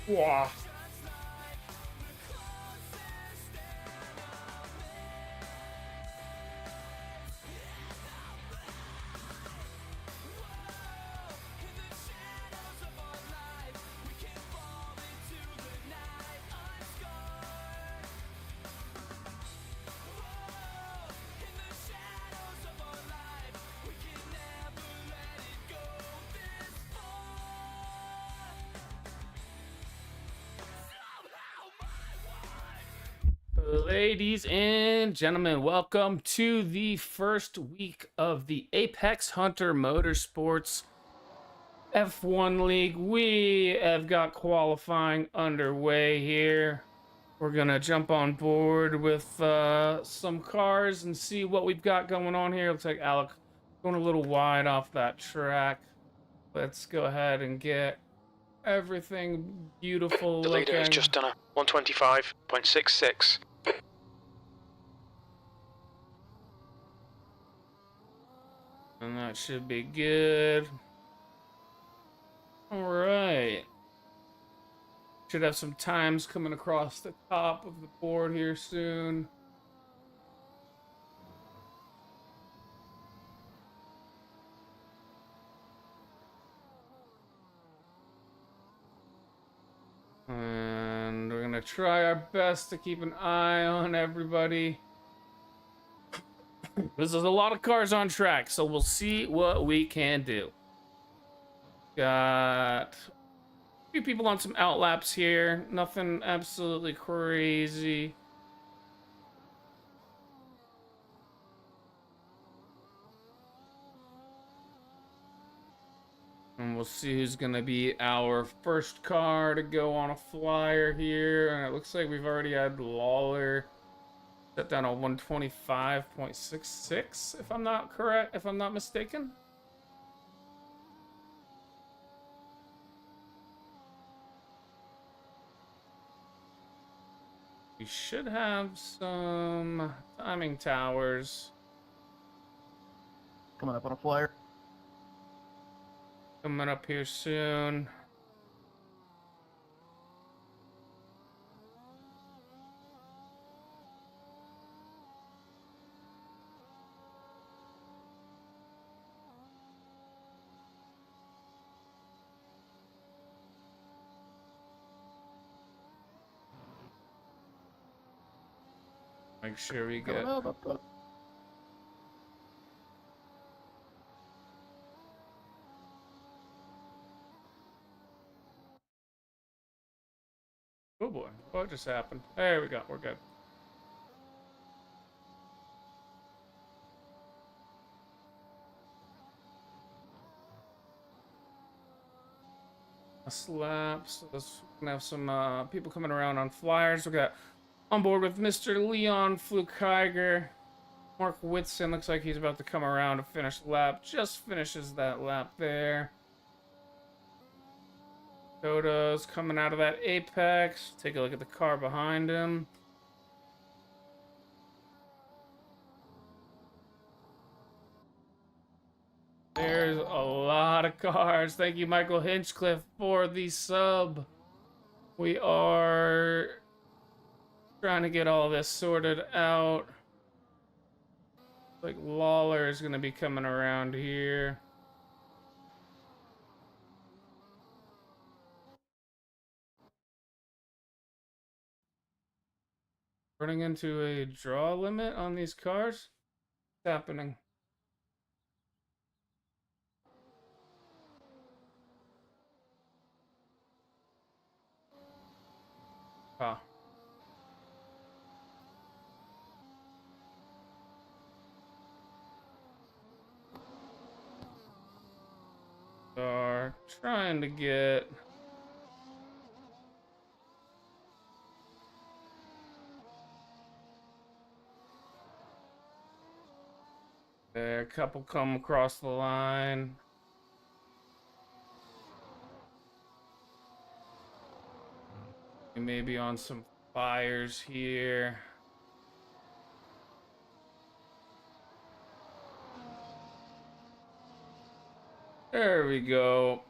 Wow. Ladies and gentlemen, welcome to the first week of the Apex Hunter Motorsports F1 League. We have got qualifying underway here. We're gonna jump on board with some cars and see what we've got going on here. Looks like Alec going a little wide off that track. Let's go ahead and get everything beautiful The leader has looking. just done a 125.66. And that should be good. All right. Should have some times coming across the top of the board here soon. And we're gonna try our best to keep an eye on everybody. This is a lot of cars on track, so we'll see what we can do. Got a few people on some outlaps here. Nothing absolutely crazy. And we'll see who's gonna be our first car to go on a flyer here. And it looks like we've already had Lawler set down a 125.66, if I'm not correct, if I'm not mistaken. We should have some timing towers Coming up on a flyer. coming up here soon. Make sure we get... Coming up. Oh boy, what just happened? There we go, we're good. Slaps. Let's gonna have some people coming around on flyers. We got on board with Mr. Leon Flukiger. Mark Whitson looks like he's about to come around to finish the lap. Just finishes that lap there. Dodo's coming out of that apex. Take a look at the car behind him. There's a lot of cars. Thank you, Michael Hinchcliffe, for the sub. We are trying to get all this sorted out. Like Lawler is going to be coming around here. Running into a draw limit on these cars? What's happening? Ah. Are trying to get... There, a couple come across the line. We may be on some fires here. There we go.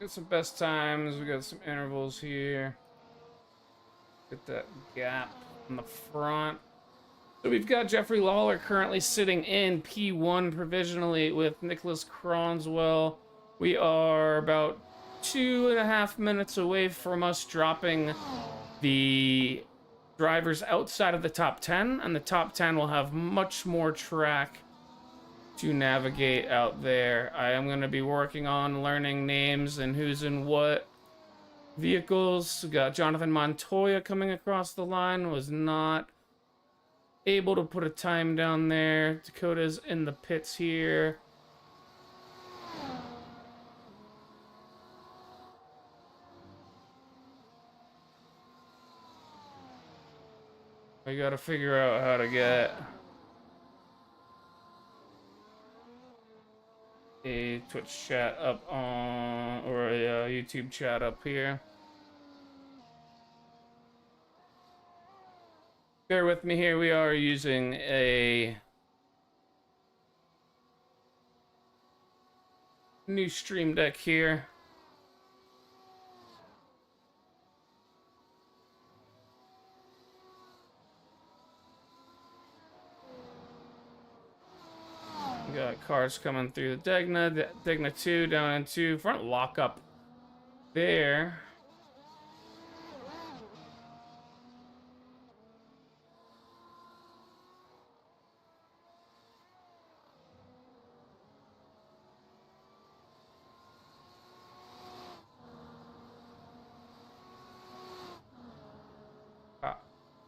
Got some best times. We got some intervals here. Get that gap in the front. So we've got Jeffrey Lawler currently sitting in P1 provisionally with Nicholas Cronswell. We are about 2.5 minutes away from us dropping the drivers outside of the top 10, and the top 10 will have much more track to navigate out there. I am going to be working on learning names and who's in what vehicles. We got Jonathan Montoya coming across the line, was not able to put a time down there. Dakota's in the pits here. We gotta figure out how to get a Twitch chat up on, or a YouTube chat up here. Bear with me here, we are using a new stream deck here. We got cars coming through the Degna 2 down into front lockup there.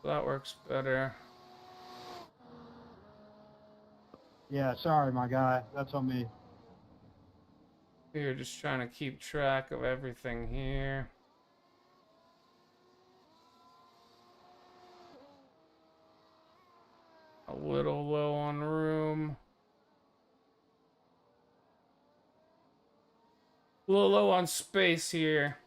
That works better. Yeah, sorry, my guy. That's on me. We're just trying to keep track of everything here. A little low on room. A little low on space here.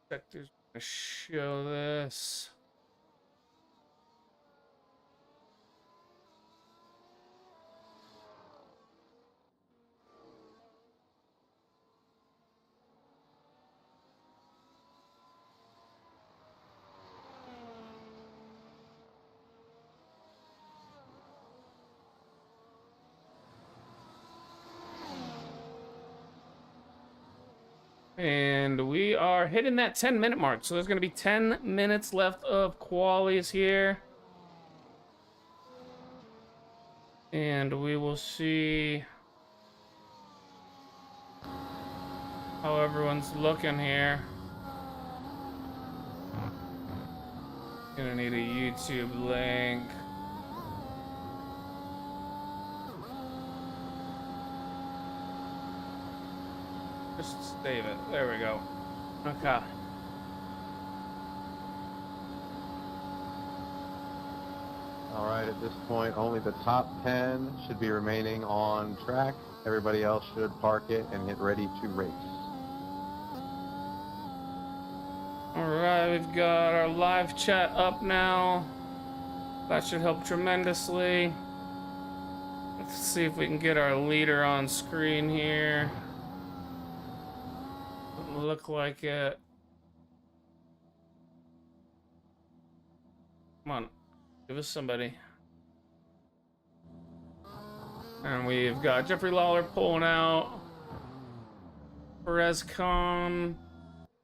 Sector's gonna show this. And we are hitting that 10-minute mark. So there's going to be 10 minutes left of qualies here. And we will see how everyone's looking here. Gonna need a YouTube link. Just save it. There we go. Okay. All right, at this point, only the top 10 should be remaining on track. Everybody else should park it and get ready to race. All right, we've got our live chat up now. That should help tremendously. Let's see if we can get our leader on screen here. Doesn't look like it. Come on, give us somebody. And we've got Jeffrey Lawler pulling out. Perez Khan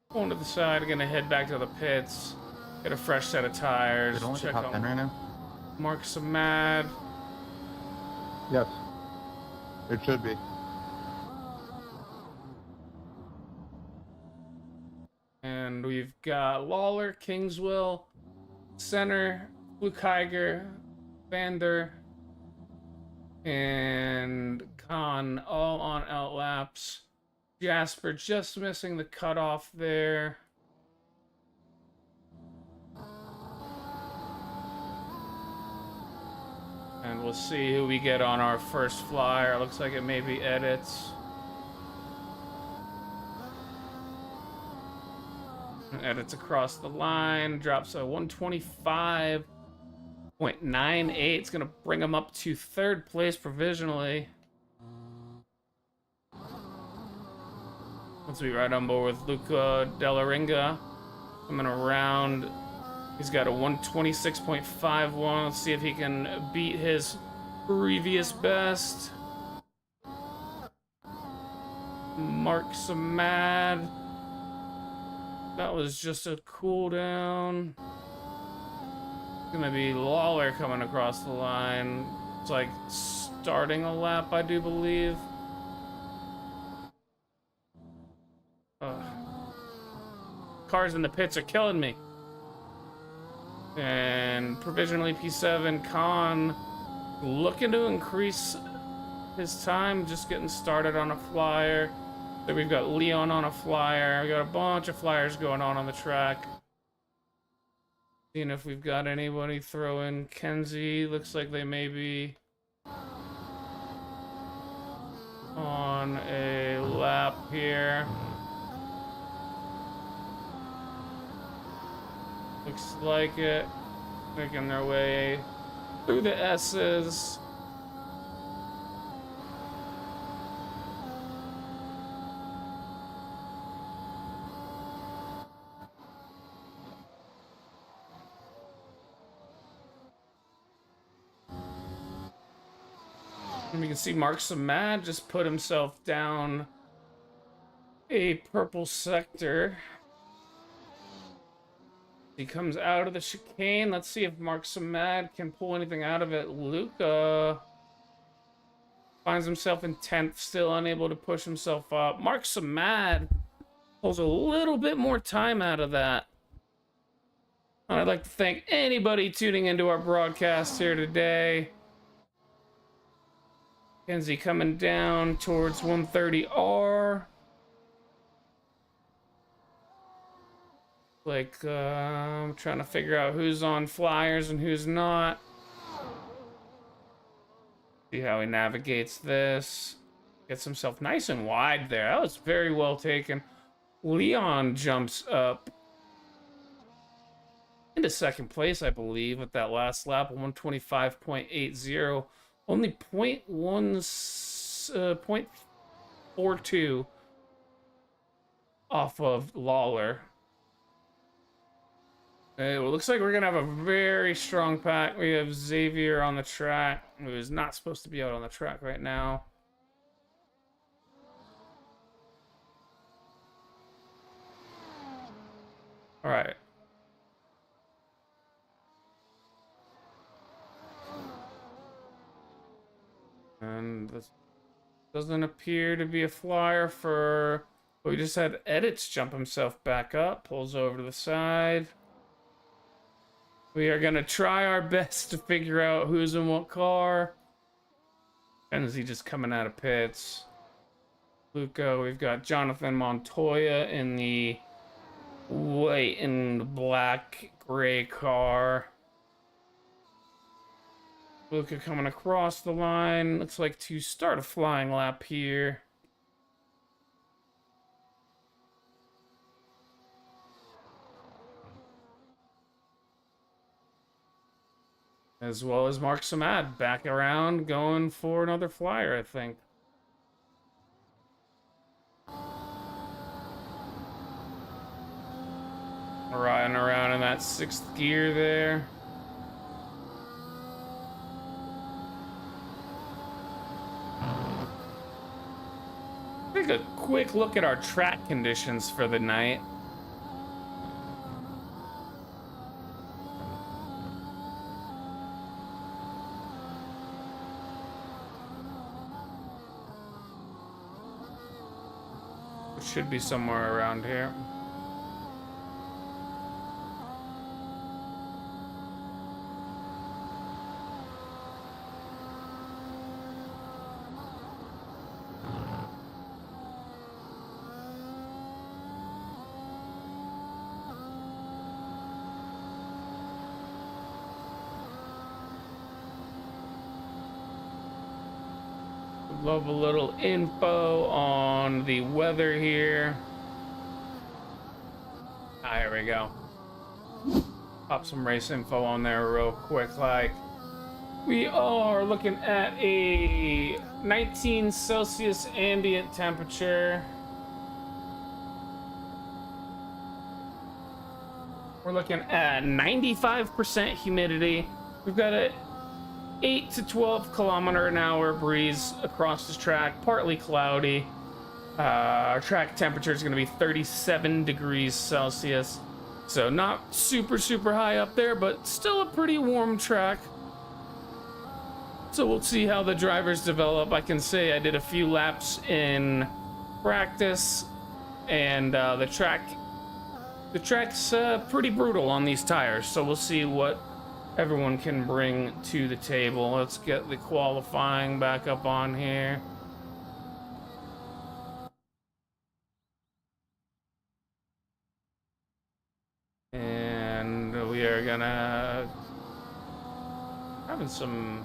pulling to the side, gonna head back to the pits. Get a fresh set of tires. Is it only the Check top 10 right now? Mark Samad. Yes, it should be. And we've got Lawler, Kingswell, Center, Luke Heiger, Vander, and Khan all on outlaps. Jasper just missing the cutoff there. And we'll see who we get on our first flyer. Looks like it may be Edits. Edits across the line, drops a 125.98. It's gonna bring him up to third place provisionally. Let's be right on board with Luca Delaringa coming around. He's got a 126.51. Let's see if he can beat his previous best. Mark Samad. That was just a cooldown. Gonna be Lawler coming across the line. It's like starting a lap, I do believe. Cars in the pits are killing me. And provisionally P7 Khan looking to increase his time, just getting started on a flyer. So we've got Leon on a flyer. We got a bunch of flyers going on the track. Seeing if we've got anybody throwing. Kenzie looks like they may be on a lap here. Looks like it. Making their way through the S's. And we can see Mark Samad just put himself down a purple sector. He comes out of the chicane. Let's see if Mark Samad can pull anything out of it. Luca finds himself in 10th, still unable to push himself up. Mark Samad pulls a little bit more time out of that. And I'd like to thank anybody tuning into our broadcast here today. Kenzie coming down towards 130R. Like, I'm trying to figure out who's on flyers and who's not. See how he navigates this. Gets himself nice and wide there. That was very well taken. Leon jumps up into second place, I believe, with that last lap, 125.80. Only 0.42 off of Lawler. It looks like we're going to have a very strong pack. We have Xavier on the track, who is not supposed to be out on the track right now. All right. And this doesn't appear to be a flyer for... We just had Edits jump himself back up, pulls over to the side. We are going to try our best to figure out who's in what car. And is he just coming out of pits? Luca, we've got Jonathan Montoya in the white and black gray car. Luca coming across the line. Looks like to start a flying lap here. As well as Mark Samad back around going for another flyer, I think. Riding around in that 6th gear there. Take a quick look at our track conditions for the night. It should be somewhere around here. Love a little info on the weather here. Ah, here we go. Pop some race info on there real quick. Like, we are looking at a 19 Celsius ambient temperature. We're looking at 95% humidity. We've got a 8 to 12 kilometer an hour breeze across this track, partly cloudy. Our track temperature is going to be 37 degrees Celsius. So not super, super high up there, but still a pretty warm track. So we'll see how the drivers develop. I can say I did a few laps in practice, and the track's pretty brutal on these tires. So we'll see what everyone can bring to the table. Let's get the qualifying back up on here. And we are gonna having some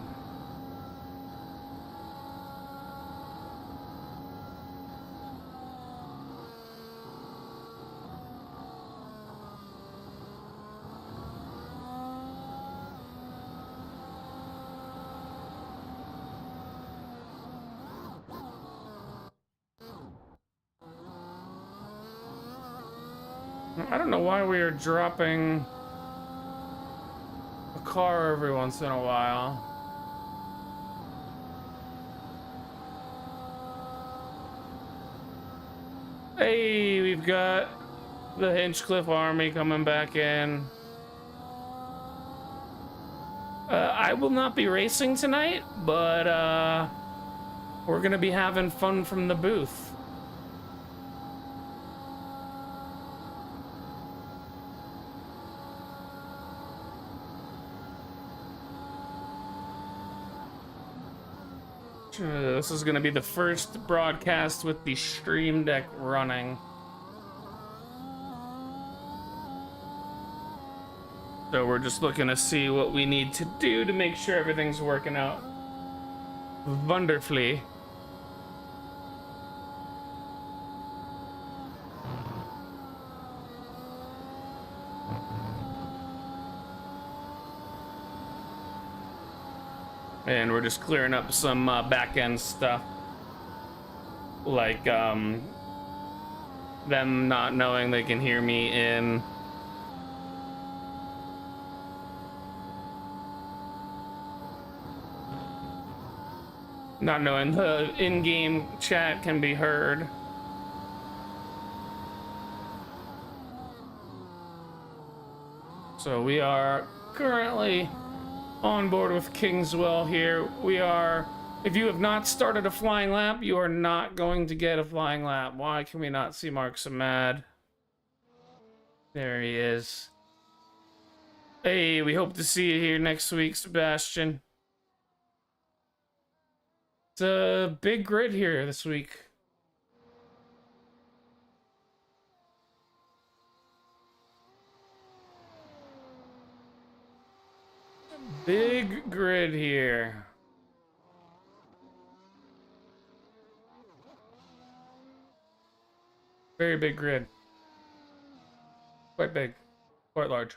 I don't know why we are dropping a car every once in a while. Hey, we've got the Hinchcliffe Army coming back in. I will not be racing tonight, but we're gonna be having fun from the booth. This is going to be the first broadcast with the Stream Deck running. So we're just looking to see what we need to do to make sure everything's working out wonderfully. And we're just clearing up some back-end stuff. Like, them not knowing they can hear me in. Not knowing the in-game chat can be heard. So we are currently on board with Kingswell here. We are, if you have not started a flying lap, you are not going to get a flying lap. Why can we not see Mark Samad? There he is. Hey, we hope to see you here next week, Sebastian. It's a big grid here this week. Big grid here. Very big grid. Quite big. Quite large.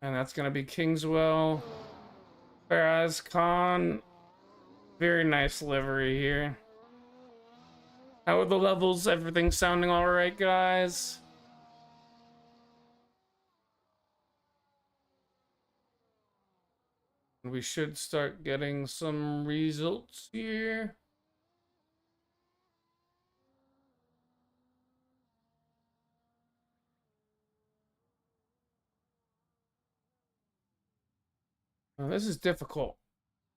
And that's going to be Kingswell. Faraz Khan. Very nice livery here. How are the levels? Everything sounding alright, guys? We should start getting some results here. Now, this is difficult.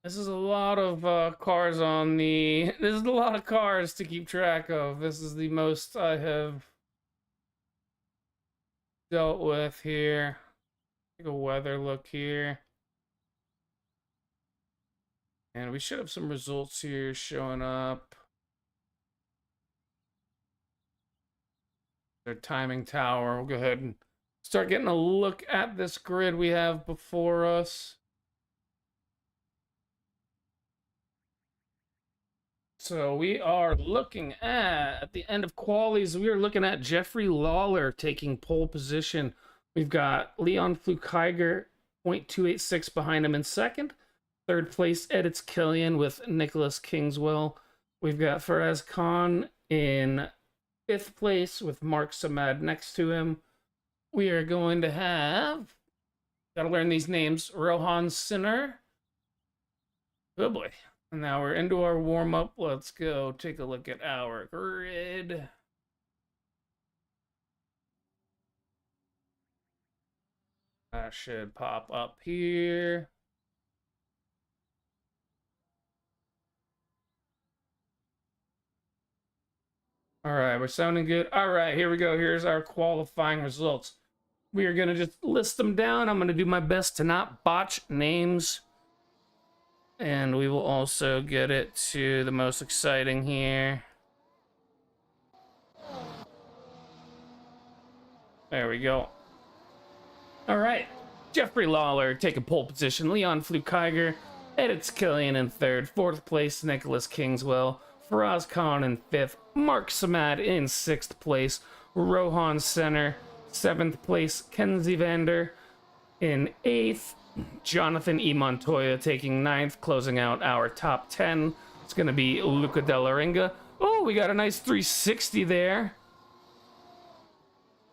This is a lot of cars on the... This is a lot of cars to keep track of. This is the most I have dealt with here. Take a weather look here. And we should have some results here showing up. Their timing tower. We'll go ahead and start getting a look at this grid we have before us. So we are looking at the end of qualies. We are looking at Jeffrey Lawler taking pole position. We've got Leon Flukiger, 0.286 behind him in second. Third place, Edits Killian with Nicholas Kingswell. We've got Faraz Khan in fifth place with Mark Samad next to him. we are going to have, gotta learn these names, Rohan Sinner. Oh boy. And now we're into our warm-up. Let's go take a look at our grid. That should pop up here. All right, we're sounding good. All right, here we go. Here's our qualifying results. We are going to just list them down. I'm going to do my best to not botch names. And we will also get it to the most exciting here. There we go. All right. Jeffrey Lawler taking pole position. Leon Flukiger edits Killian in third. Fourth place, Nicholas Kingswell. Faraz Khan in fifth. Mark Samad in sixth place. Rohan Center. Seventh place, Kenzie Vander in eighth. Jonathan E. Montoya taking ninth, closing out our top 10. It's going to be Luca Delarenga. Oh, we got a nice 360 there.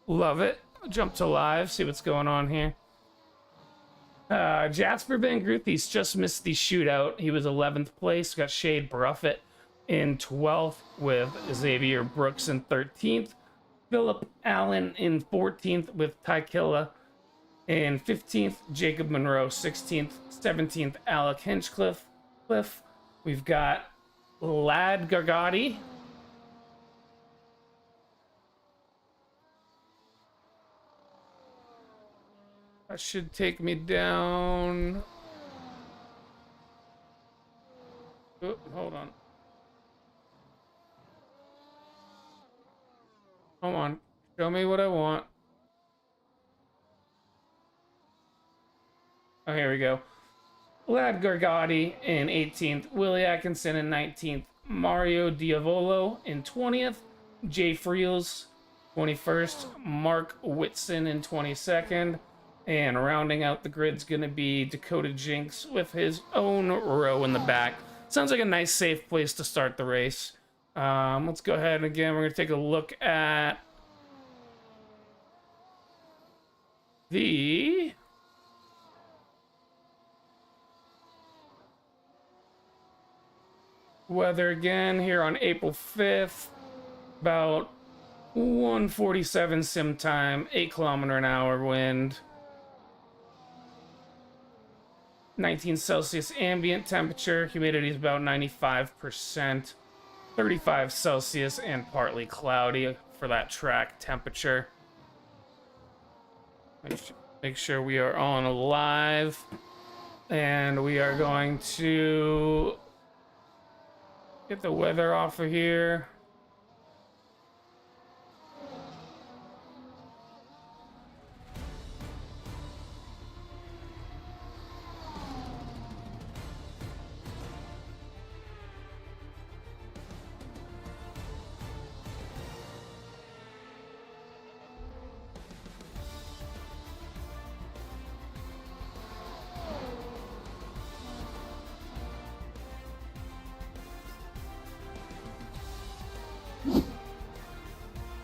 Love it. Jump to live, see what's going on here. Jasper Van Groothies just missed the shootout. He was 11th place. Got Shade Bruffett in 12th with Xavier Brooks in 13th. Philip Allen in 14th with Tykilla in 15th. Jacob Monroe 16th. 17th, Alec Hinchcliffe. We've got Lad Gargati. That should take me down. Oh, hold on. Come on. Show me what I want. Oh, here we go. Lad Gargati in 18th. Willie Atkinson in 19th. Mario Diavolo in 20th. Jay Friels 21st. Mark Whitson in 22nd. And rounding out the grid's going to be Dakota Jinx with his own row in the back. Sounds like a nice, safe place to start the race. Let's go ahead and again, we're going to take a look at the weather again here on April 5th. About 1:47 sim time, 8km/h wind. 19 Celsius ambient temperature, humidity is about 95%, 35 Celsius and partly cloudy for that track temperature. Make sure we are on live, and we are going to get the weather off of here.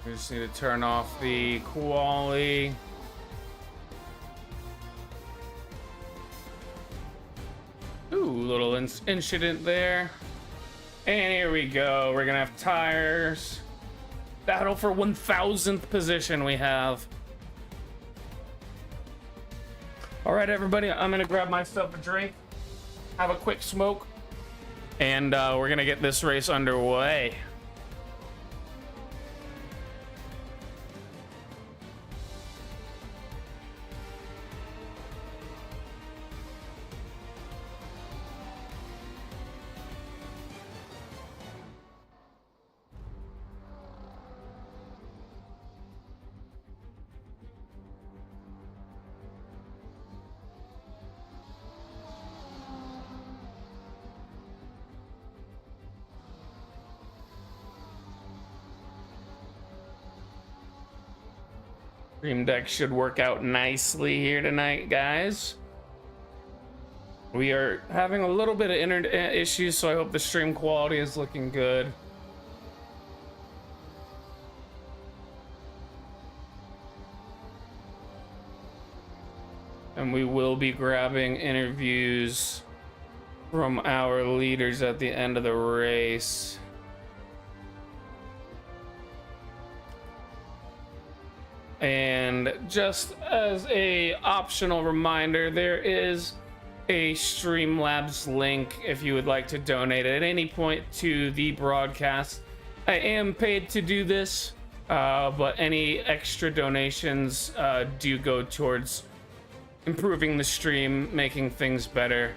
We just need to turn off the quality. Ooh, little incident there. And here we go. We're gonna have tires. Battle for 1000th position we have. All right, everybody, I'm gonna grab myself a drink, have a quick smoke, and we're gonna get this race underway. Stream Deck should work out nicely here tonight, guys. We are having a little bit of internet issues, so I hope the stream quality is looking good. and we will be grabbing interviews from our leaders at the end of the race. And just as a optional reminder, there is a Streamlabs link if you would like to donate at any point to the broadcast. I am paid to do this, but any extra donations do go towards improving the stream, making things better,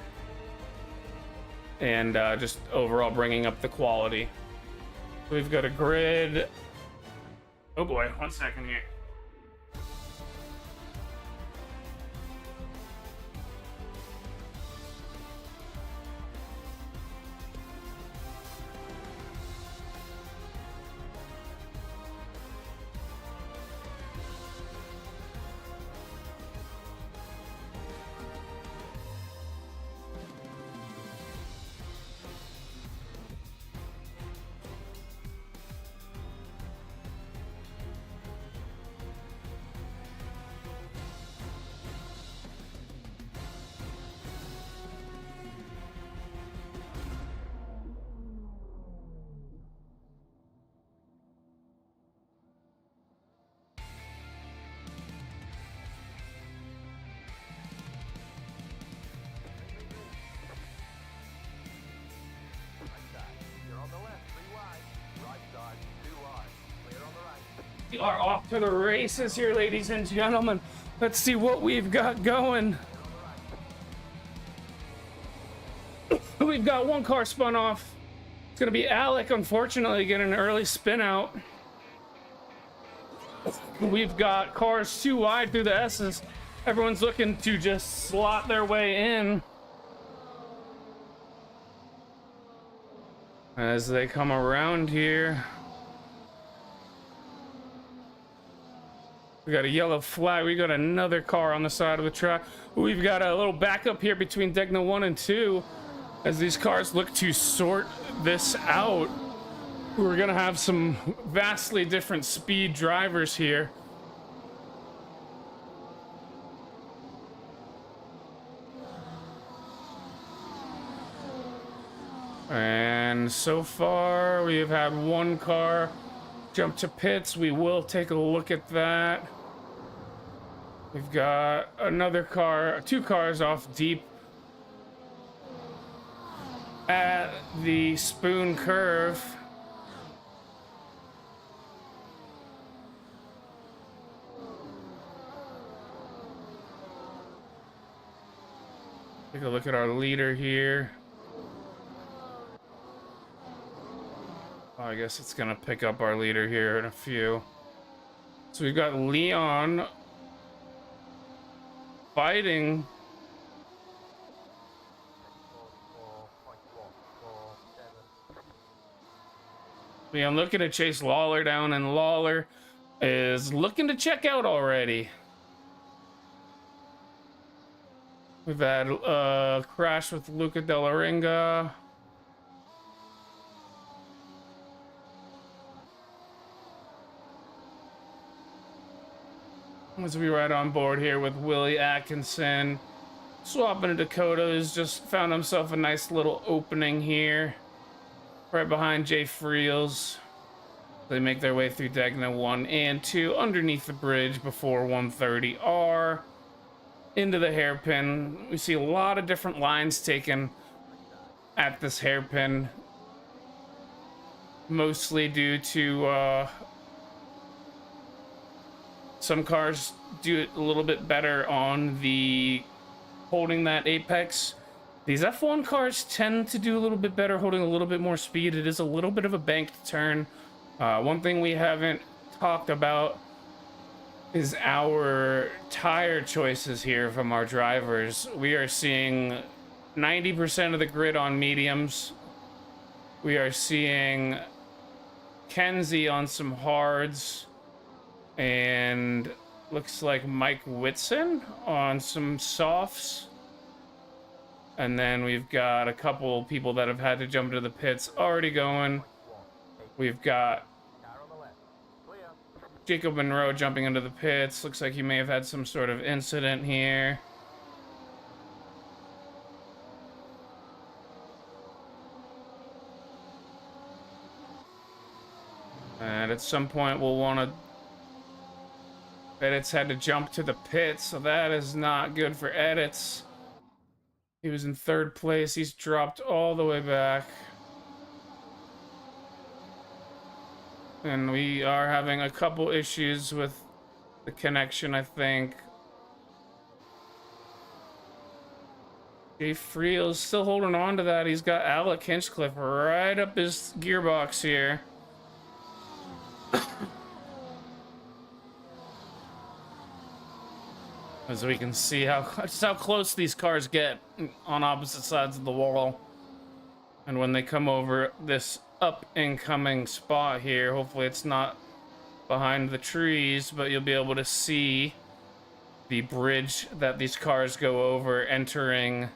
and just overall bringing up the quality. We've got a grid. Oh boy, 1 second here. We are off to the races here, ladies and gentlemen. Let's see what we've got going. We've got one car spun off. It's gonna be Alec, unfortunately, getting an early spin out. We've got cars too wide through the S's. Everyone's looking to just slot their way in as they come around here. We got a yellow flag. We got another car on the side of the track. We've got a little backup here between Degna 1 and 2 as these cars look to sort this out. We're gonna have some vastly different speed drivers here. And so far we have had one car jump to pits. We will take a look at that. We've got another car, two cars off deep at the spoon curve. Take a look at our leader here. Oh, I guess it's gonna pick up our leader here in a few. So we've got Leon fighting. Leon looking to chase Lawler down, and Lawler is looking to check out already. We've had a crash with Luca Della Ringa. As we ride on board here with Willie Atkinson, swapping to Dakota, who's just found himself a nice little opening here, right behind Jay Friels. They make their way through Degna 1 and 2 underneath the bridge before 130R into the hairpin. We see a lot of different lines taken at this hairpin, mostly due to some cars do it a little bit better on the holding that apex. These F1 cars tend to do a little bit better holding a little bit more speed. It is a little bit of a banked turn. One thing we haven't talked about is our tire choices here from our drivers. We are seeing 90% of the grid on mediums. We are seeing Kenzie on some hards, and looks like Mike Whitson on some softs. And then we've got a couple people that have had to jump into the pits already going. We've got Jacob Monroe jumping into the pits. Looks like he may have had some sort of incident here. And at some point, we'll want to... Edits had to jump to the pit, so that is not good for Edits. He was in 3rd place. He's dropped all the way back. And we are having a couple issues with the connection, I think. Jay Friel's still holding on to that. He's got Alec Hinchcliffe right up his gearbox here. As we can see just how close these cars get on opposite sides of the wall. And when they come over this up and coming spot here, hopefully it's not behind the trees, but you'll be able to see the bridge that these cars go over entering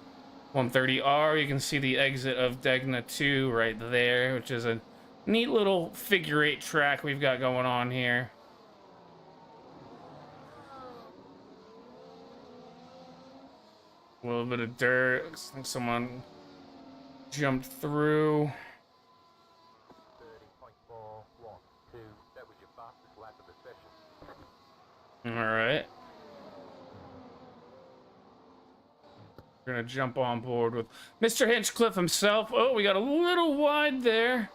130R. You can see the exit of Degna 2 right there, which is a neat little figure 8 track we've got going on here. A little bit of dirt. Looks like someone jumped through. 30.412. That was your fastest lap of the session. All right. We're gonna jump on board with Mr. Hinchcliffe himself. Oh, we got a little wide there.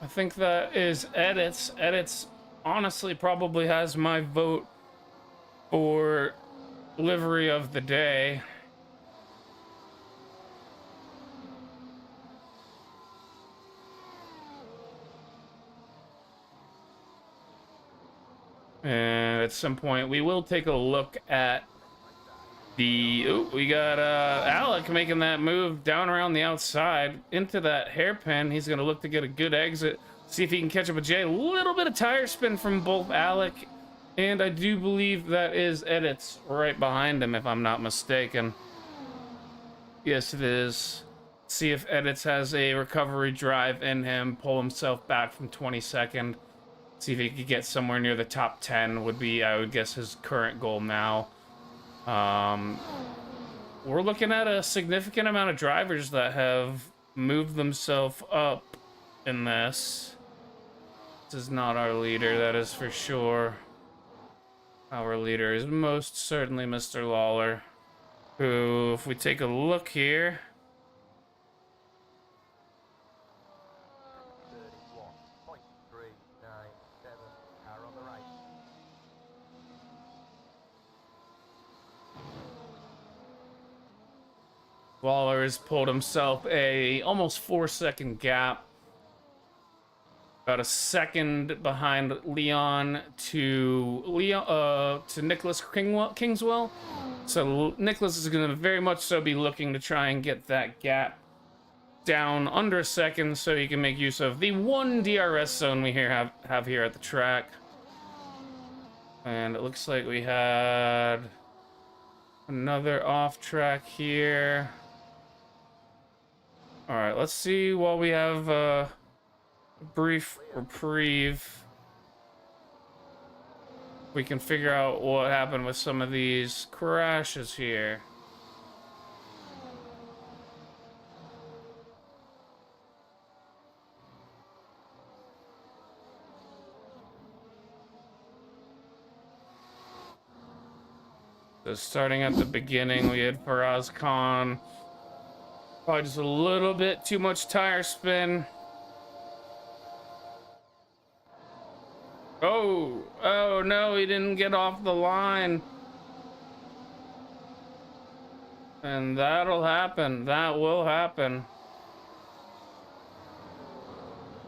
I think that is Edits. Edits honestly probably has my vote for livery of the day. And at some point we will take a look at the... Oh, we got Alec making that move down around the outside into that hairpin. He's gonna look to get a good exit, see if he can catch up with Jay. A little bit of tire spin from both Alec, and I do believe that is Edits right behind him, if I'm not mistaken. Yes, it is. See if Edits has a recovery drive in him, pull himself back from 22nd. See if he could get somewhere near the top 10 would be, I would guess, his current goal now. We're looking at a significant amount of drivers that have moved themselves up in this. This is not our leader, that is for sure. Our leader is most certainly Mr. Lawler, who, if we take a look here, 31.397. Car on the right. Lawler has pulled himself a almost 4-second gap. About a second behind Leon to Nicholas Kingswell. So Nicholas is going to very much so be looking to try and get that gap down under a second so he can make use of the one DRS zone we have here at the track. And it looks like we had another off track here. All right, let's see while we have a brief reprieve. We can figure out what happened with some of these crashes here. So starting at the beginning, we had Faraz Khan. Probably just a little bit too much tire spin. Oh no, he didn't get off the line. And that'll happen. That will happen.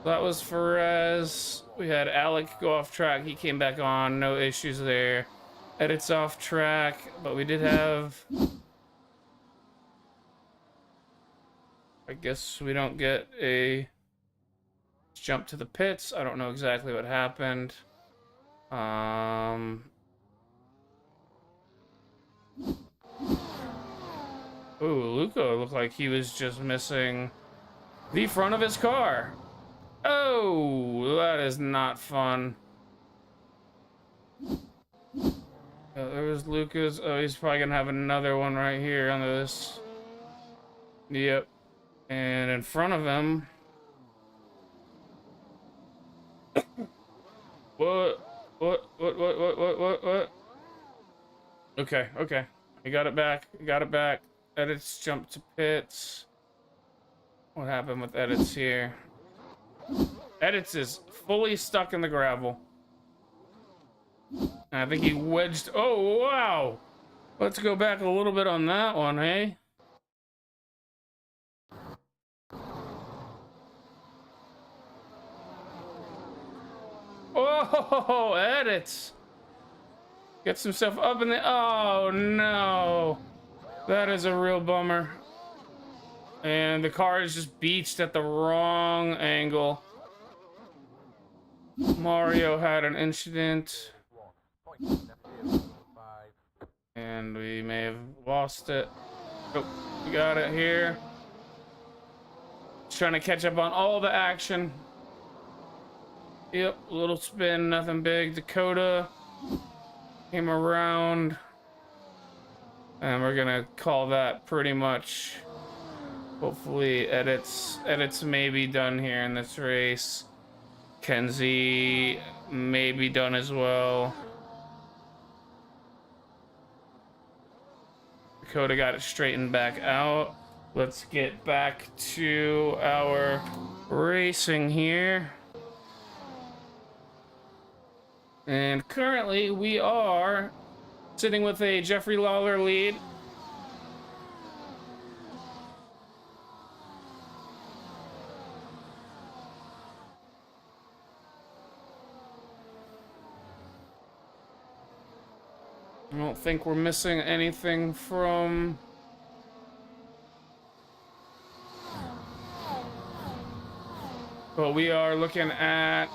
That was Faraz. We had Alec go off track. He came back on. No issues there. Edits off track, but we did have... I guess we don't get a jump to the pits. I don't know exactly what happened. Ooh, Luca looked like he was just missing the front of his car. Oh, that is not fun. There was Lucas. Oh, he's probably gonna have another one right here on this. Yep. And in front of him, What? Okay, okay. I got it back. I got it back. Edits jump to pits. What happened with edits here? Edits is fully stuck in the gravel. I think he wedged. Oh, wow. Let's go back a little bit on that one, hey? Oh, edits. Gets himself up in the. Oh, no. That is a real bummer. And the car is just beached at the wrong angle. Mario had an incident. And we may have lost it. Oh, we got it here. Just trying to catch up on all the action. Yep, little spin, nothing big. Dakota came around. And we're gonna call that pretty much. Hopefully edits may be done here in this race. Kenzie may be done as well. Dakota got it straightened back out. Let's get back to our racing here. And currently we are sitting with a Jeffrey Lawler lead. I don't think we're missing anything from... But we are looking at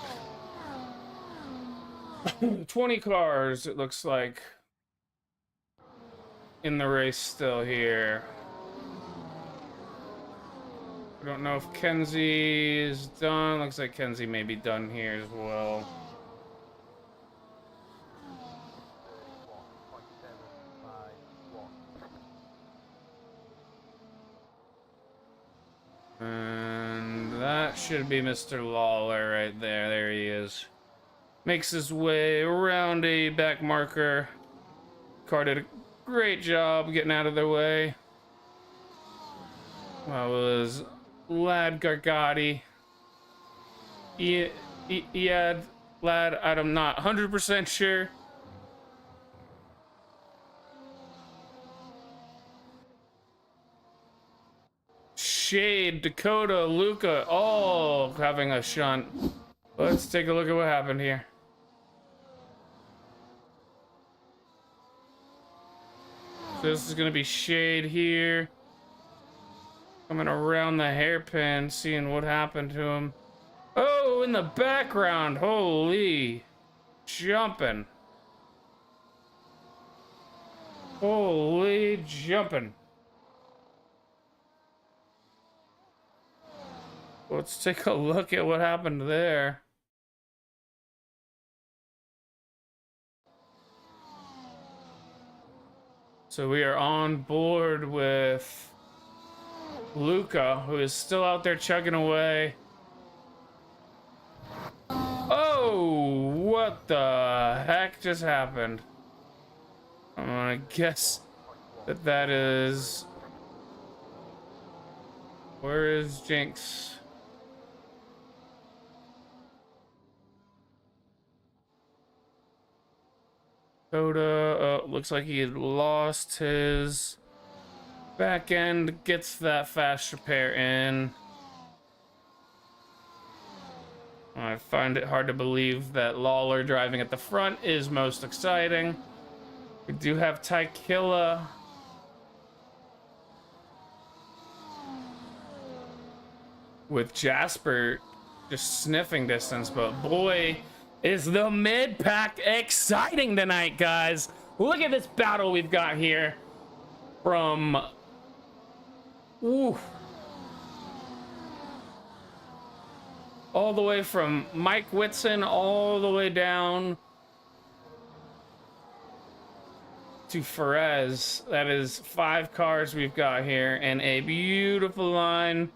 20 cars, it looks like, in the race still here. I don't know if Kenzie is done. Looks like Kenzie may be done here as well. And that should be Mr. Lawler right there. There he is. Makes his way around a back marker. Car did a great job getting out of their way. That was Lad Gargati. Yeah, Lad, I'm not 100% sure. Shade, Dakota, Luca, all having a shunt. Let's take a look at what happened here. So this is gonna be Shade here. Coming around the hairpin, seeing what happened to him. Oh, in the background, holy jumping. Holy jumping. Let's take a look at what happened there. So we are on board with Luca, who is still out there chugging away. Oh, what the heck just happened? I'm gonna guess that that is... Where is Jinx? Dakota, looks like he lost his back end, gets that fast repair in. I find it hard to believe that Lawler driving at the front is most exciting. We do have Tykilla. With Jasper just sniffing distance, but boy, is the mid-pack exciting tonight, guys. Look at this battle we've got here from... Ooh. All the way from Mike Whitson all the way down to Ferez. That is 5 cars we've got here and a beautiful line.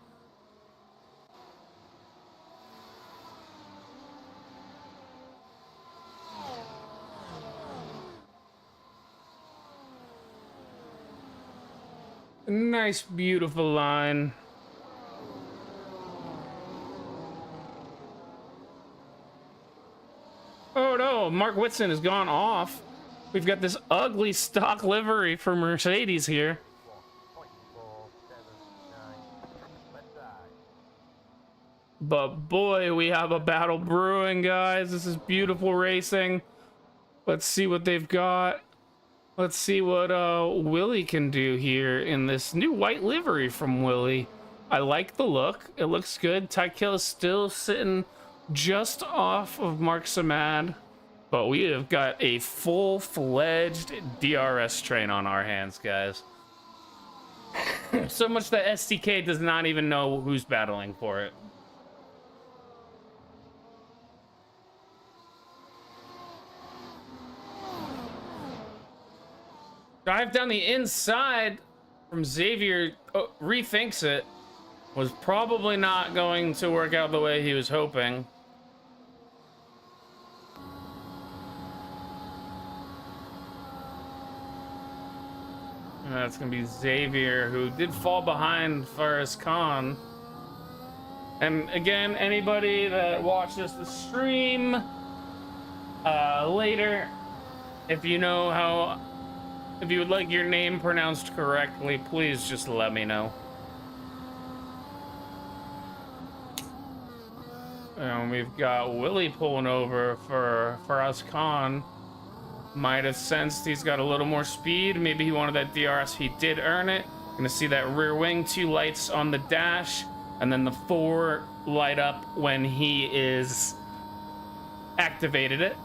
Nice, beautiful line. Oh no, Mark Whitson has gone off. We've got this ugly stock livery for Mercedes here. But boy, we have a battle brewing, guys. This is beautiful racing. Let's see what they've got. Let's see what Willie can do here in this new white livery from Willie. I like the look. It looks good. Tykill is still sitting just off of Mark Samad. But we have got a full-fledged DRS train on our hands, guys. So much that SDK does not even know who's battling for it. Drive down the inside from Xavier. Rethinks it. Was probably not going to work out the way he was hoping. And that's going to be Xavier, who did fall behind Faris Khan. And again, anybody that watches the stream later, if you know how, if you would like your name pronounced correctly, please just let me know. And we've got Willie pulling over for Faraz Khan. Might have sensed he's got a little more speed. Maybe he wanted that DRS. He did earn it. Gonna see that rear wing, 2 lights on the dash, and then the 4 light up when he is activated it.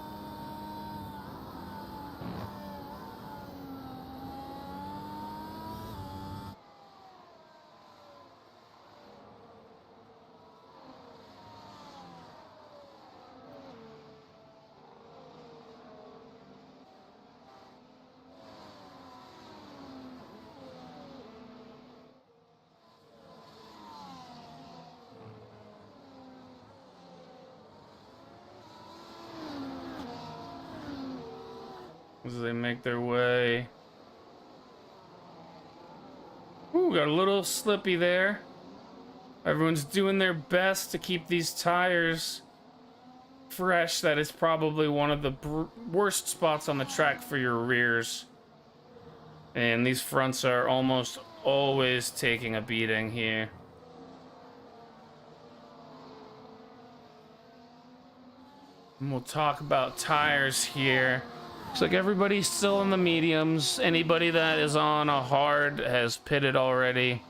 As they make their way. Ooh, got a little slippy there. Everyone's doing their best to keep these tires fresh. That is probably one of the worst spots on the track for your rears. And these fronts are almost always taking a beating here. And we'll talk about tires here. Looks like everybody's still in the mediums. Anybody that is on a hard has pitted already.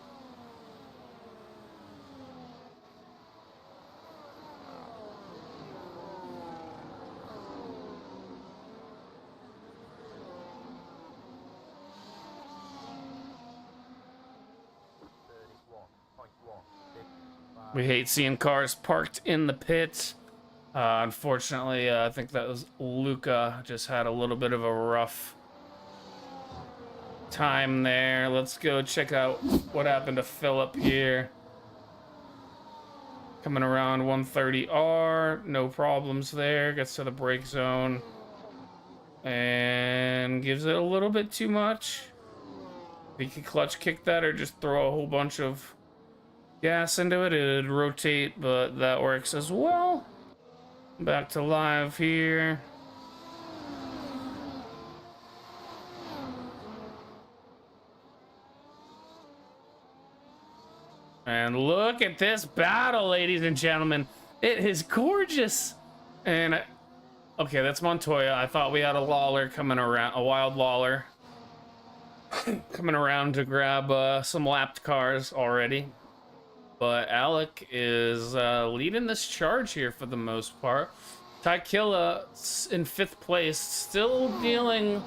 We hate seeing cars parked in the pit. Unfortunately, I think that was Luca. Just had a little bit of a rough time there. Let's go check out what happened to Philip here. Coming around 130R, no problems there. Gets to the brake zone and gives it a little bit too much. If he could clutch kick that or just throw a whole bunch of gas into it, it'd rotate, but that works as well. Back to live here. And look at this battle, ladies and gentlemen. It is gorgeous. And okay, that's Montoya. I thought we had a Lawler coming around, a wild Lawler coming around to grab some lapped cars already. But Alec is leading this charge here for the most part. Tykilla in 5th place, still dealing.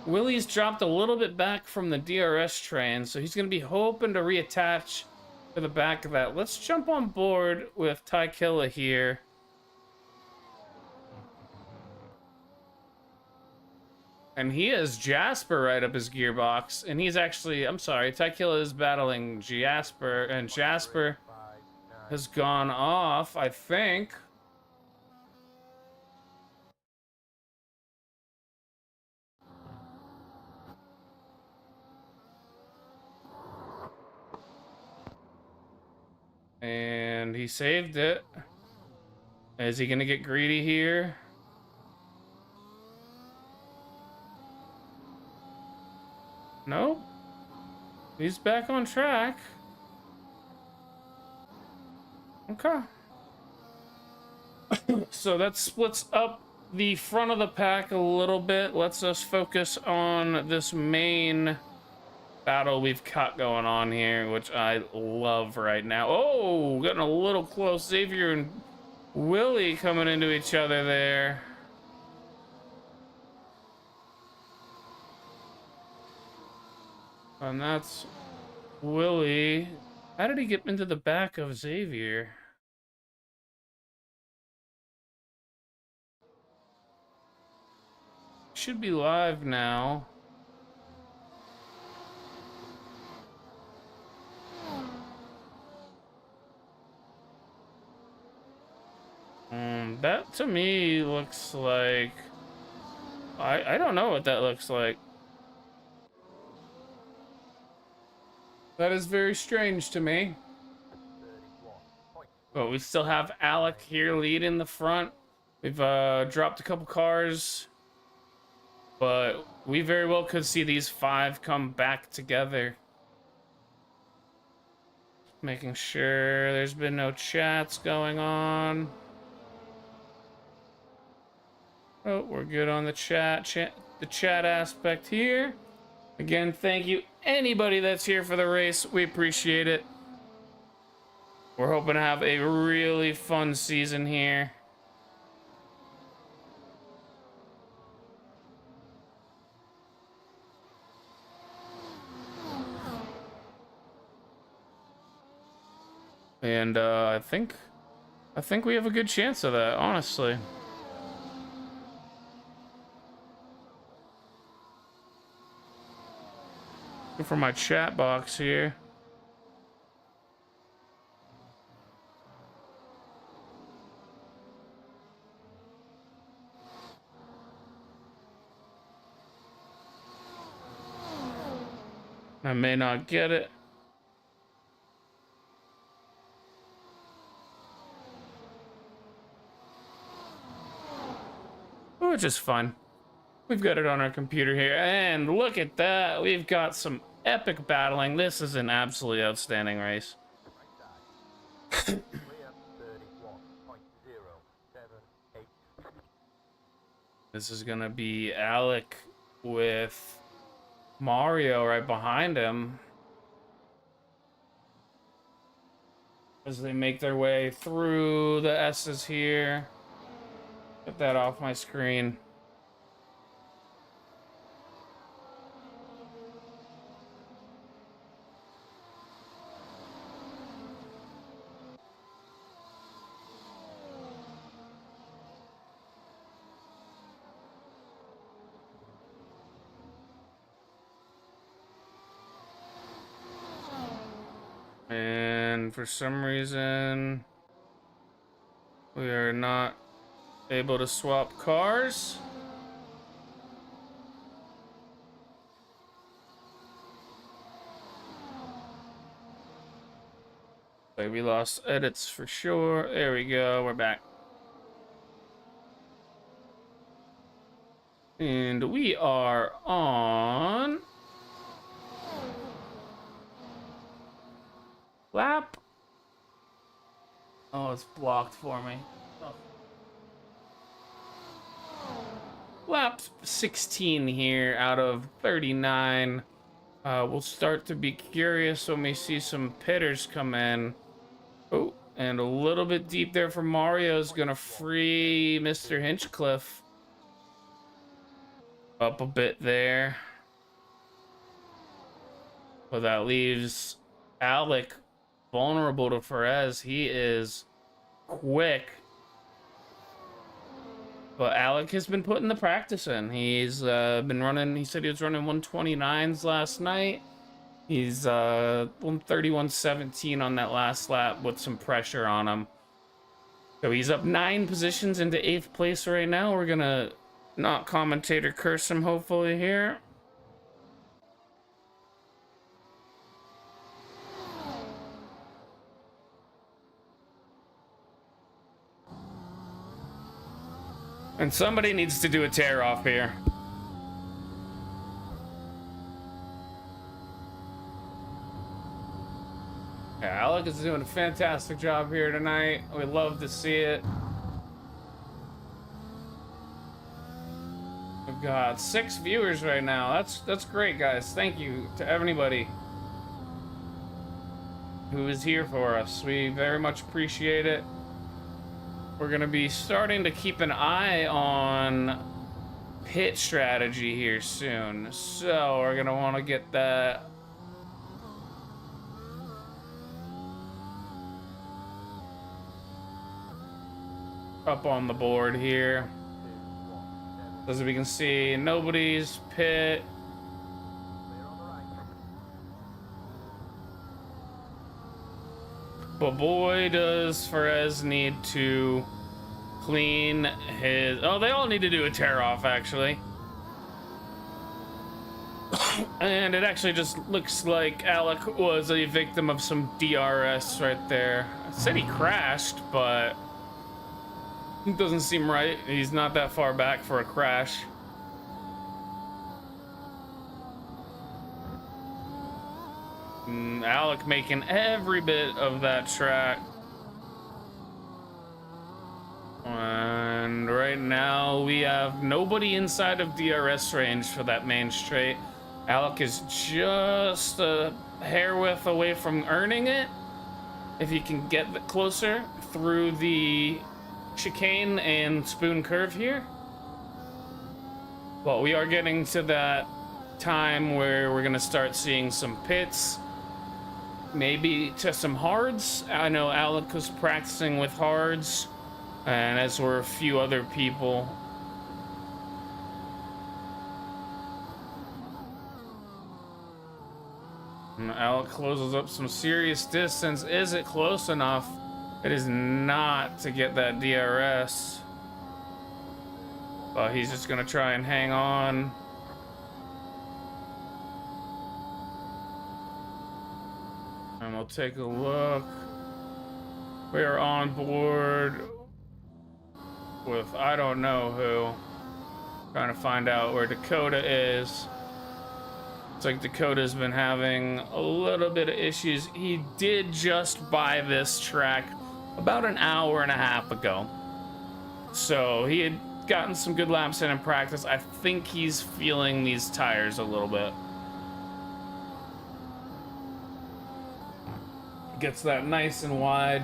Willie's dropped a little bit back from the DRS train, so he's going to be hoping to reattach to the back of that. Let's jump on board with Tykilla here. And he has Jasper right up his gearbox. And he's actually, I'm sorry, Tykilla is battling Jasper. And Jasper has gone off, I think. And he saved it. Is he gonna get greedy here? Nope. He's back on track. Okay. So that splits up the front of the pack a little bit. Lets us focus on this main battle we've got going on here, which I love right now. Oh, getting a little close. Xavier and Willie coming into each other there. And that's Willie. How did he get into the back of Xavier? Should be live now. That to me looks like I don't know what that looks like. That is very strange to me. But we still have Alec here leading the front. We've dropped a couple cars, but we very well could see these 5 come back together. Making sure there's been no chats going on. Oh, we're good on the chat aspect here. Again, thank you anybody that's here for the race. We appreciate it. We're hoping to have a really fun season here. And I think we have a good chance of that, honestly. For my chat box here. I may not get it. Which is fun. We've got it on our computer here, and look at that. We've got some epic battling. This is an absolutely outstanding race. This is gonna be Alec with Mario right behind him as they make their way through the S's here. Get that off my screen. And for some reason, we are not able to swap cars. Like we lost edits for sure. There we go, we're back. And we are on lap. Oh, it's blocked for me. Oh. Lap 16 here out of 39. We'll start to be curious when we see some pitters come in. Oh, and a little bit deep there for Mario's gonna free Mr. Hinchcliffe. Up a bit there. But that leaves Alec vulnerable to Perez. He is quick. But Alec has been putting the practice in. He's been running, he said he was running 129s last night. He's 131.17 on that last lap with some pressure on him. So he's up 9 positions into 8th place right now. We're gonna not commentator curse him hopefully here. And somebody needs to do a tear off here. Yeah, Alec is doing a fantastic job here tonight. We love to see it. We've got 6 viewers right now. That's great, guys. Thank you to everybody who is here for us. We very much appreciate it. We're gonna be starting to keep an eye on pit strategy here soon. So we're gonna want to get that up on the board here. As we can see, nobody's pit. But boy, does Perez need to clean his... Oh, they all need to do a tear off, actually. And it actually just looks like Alec was a victim of some DRS right there. I said he crashed, but it doesn't seem right. He's not that far back for a crash. Alec making every bit of that track. And right now we have nobody inside of DRS range for that main straight. Alec is just a hair width away from earning it. If he can get closer through the chicane and spoon curve here. But we are getting to that time where we're gonna start seeing some pits. Maybe to some hards. I know Alec was practicing with hards, and as were a few other people. And Alec closes up some serious distance. Is it close enough? It is not to get that DRS. But he's just gonna try and hang on. And we'll take a look. We are on board with I don't know who. Trying to find out where Dakota is. It's like Dakota's been having a little bit of issues. He did just buy this track about an hour and a half ago. So he had gotten some good laps in practice. I think he's feeling these tires a little bit. Gets that nice and wide,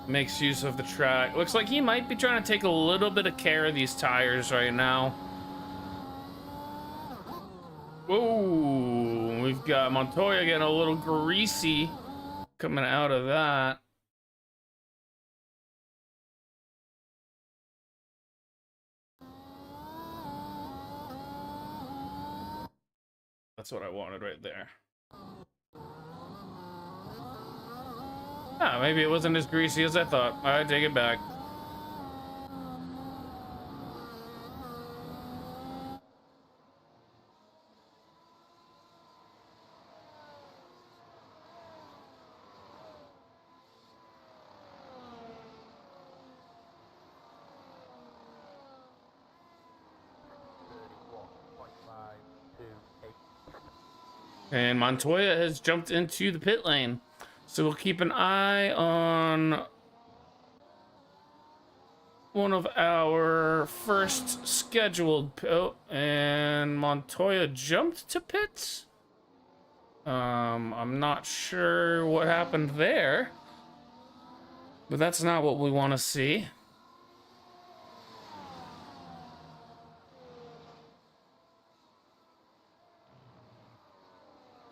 makes use of the track. Looks like he might be trying to take a little bit of care of these tires right now. Whoa, we've got Montoya getting a little greasy coming out of that. That's what I wanted right there. Ah, maybe it wasn't as greasy as I thought. I take it back. And Montoya has jumped into the pit lane. So we'll keep an eye on one of our first scheduled and Montoya jumped to pits. I'm not sure what happened there, but that's not what we want to see.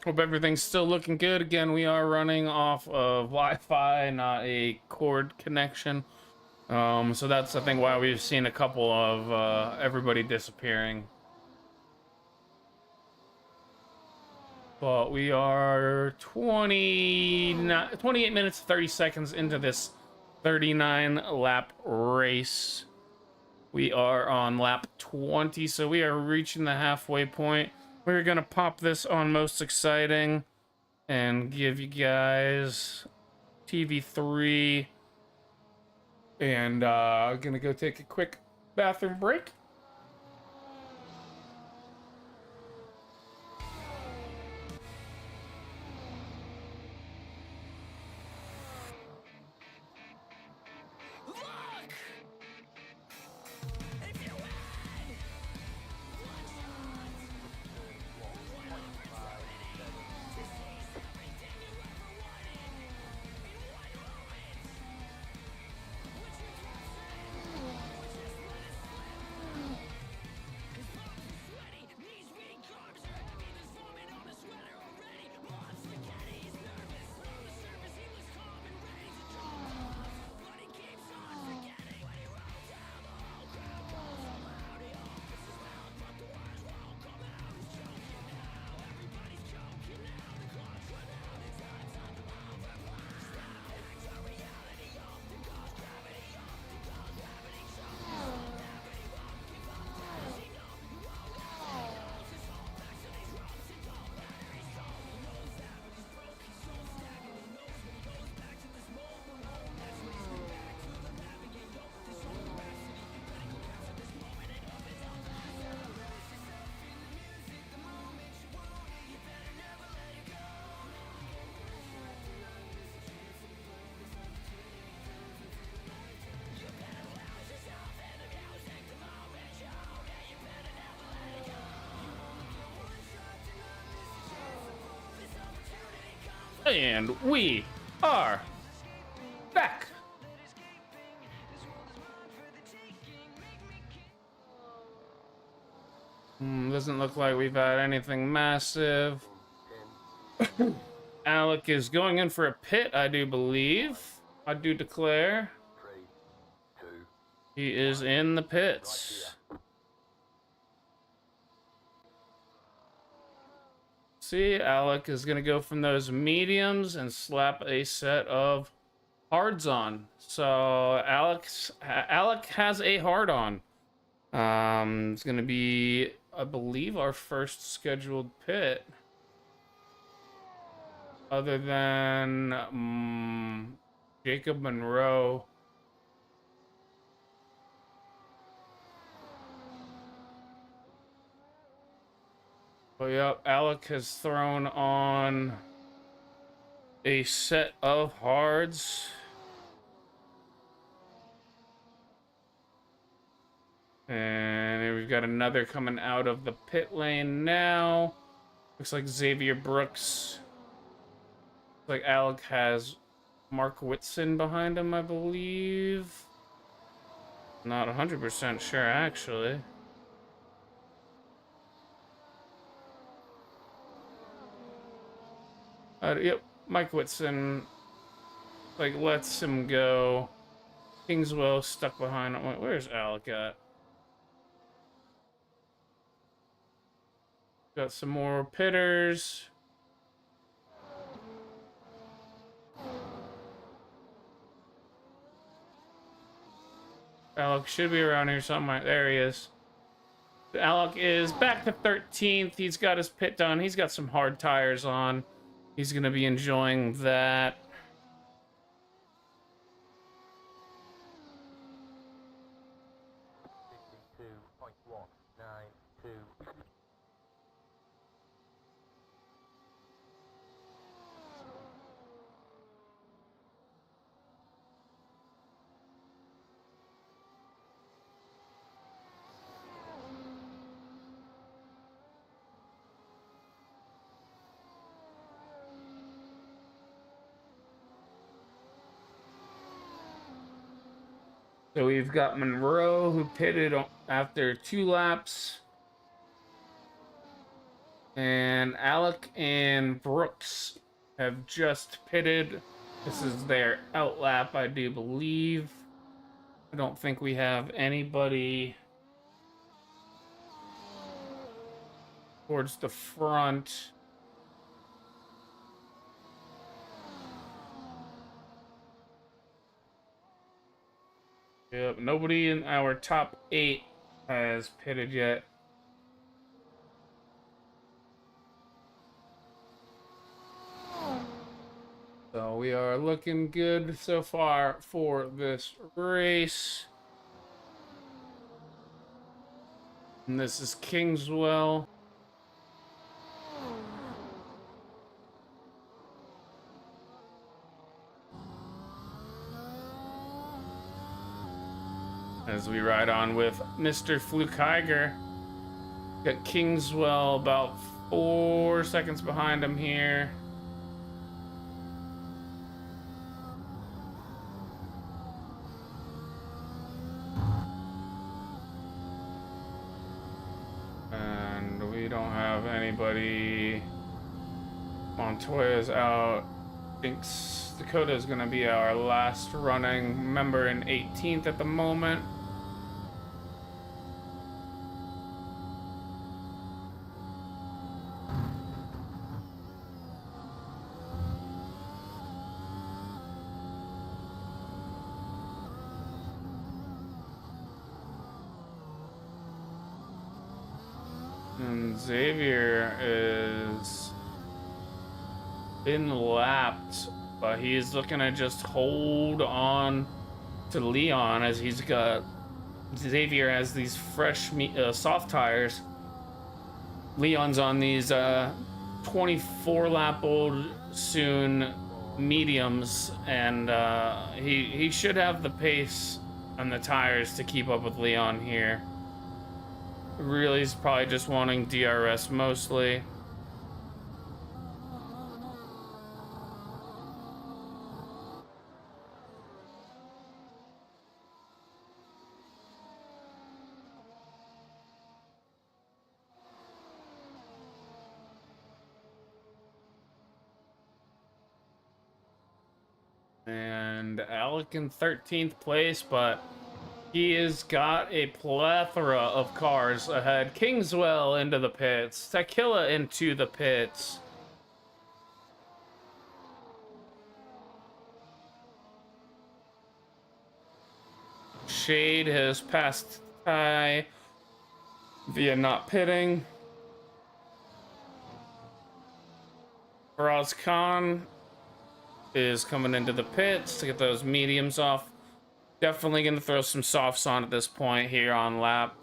Hope everything's still looking good. Again, we are running off of Wi-Fi, not a cord connection. So that's, I think, why we've seen a couple of everybody disappearing. But we are 28 minutes, 30 seconds into this 39-lap race. We are on lap 20, so we are reaching the halfway point. We're gonna pop this on most exciting and give you guys TV3, and gonna go take a quick bathroom break. And we are back. Doesn't look like we've had anything massive. Alec is going in for a pit, I do believe. I do declare. He is in the pits. See, Alec is going to go from those mediums and slap a set of hards on. So Alec has a hard on. It's going to be, I believe, our first scheduled pit. Other than Jacob Monroe. But yep, Alec has thrown on a set of hards. And we've got another coming out of the pit lane now. Looks like Xavier Brooks. Looks like Alec has Mark Whitson behind him, I believe. Not 100% sure, actually. Yep, Mike Whitson, like, lets him go. Kingswell stuck behind him. Wait, where's Alec at? Got some more pitters. Alec should be around here somewhere. There he is. Alec is back to 13th. He's got his pit done. He's got some hard tires on. He's going to be enjoying that. So we've got Monroe, who pitted after 2 laps. And Alec and Brooks have just pitted. This is their out lap, I do believe. I don't think we have anybody towards the front. Yep, nobody in our top 8 has pitted yet. So we are looking good so far for this race. And this is Kingswell. As we ride on with Mr. Flukiger. Got Kingswell about 4 seconds behind him here. And we don't have anybody. Montoya's out. I think Dakota is going to be our last running member in 18th at the moment. And Xavier is been lapped, but he's looking to just hold on to Leon as he's got Xavier has these fresh soft tires. Leon's on these 24 lap old soon mediums, and he should have the pace and the tires to keep up with Leon here. Really, he's probably just wanting DRS mostly. And Alec in 13th place, but he has got a plethora of cars ahead. Kingswell into the pits. Tequila into the pits. Shade has passed Ty via not pitting. Faraz Khan is coming into the pits to get those mediums off. Definitely going to throw some softs on at this point here on lap.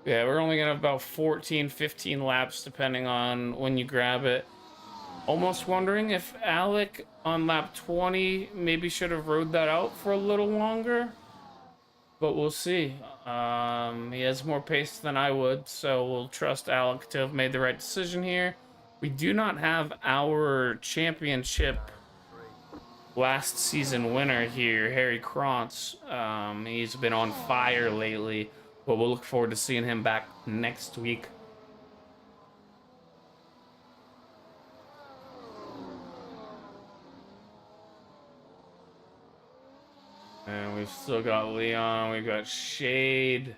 Yeah, we're only going to have about 14, 15 laps depending on when you grab it. Almost wondering if Alec on lap 20 maybe should have rode that out for a little longer. But we'll see. He has more pace than I would, so we'll trust Alec to have made the right decision here. We do not have our championship last season winner here, Harry Krantz. He's been on fire lately, but we'll look forward to seeing him back next week. And we've still got Leon, we've got Shade.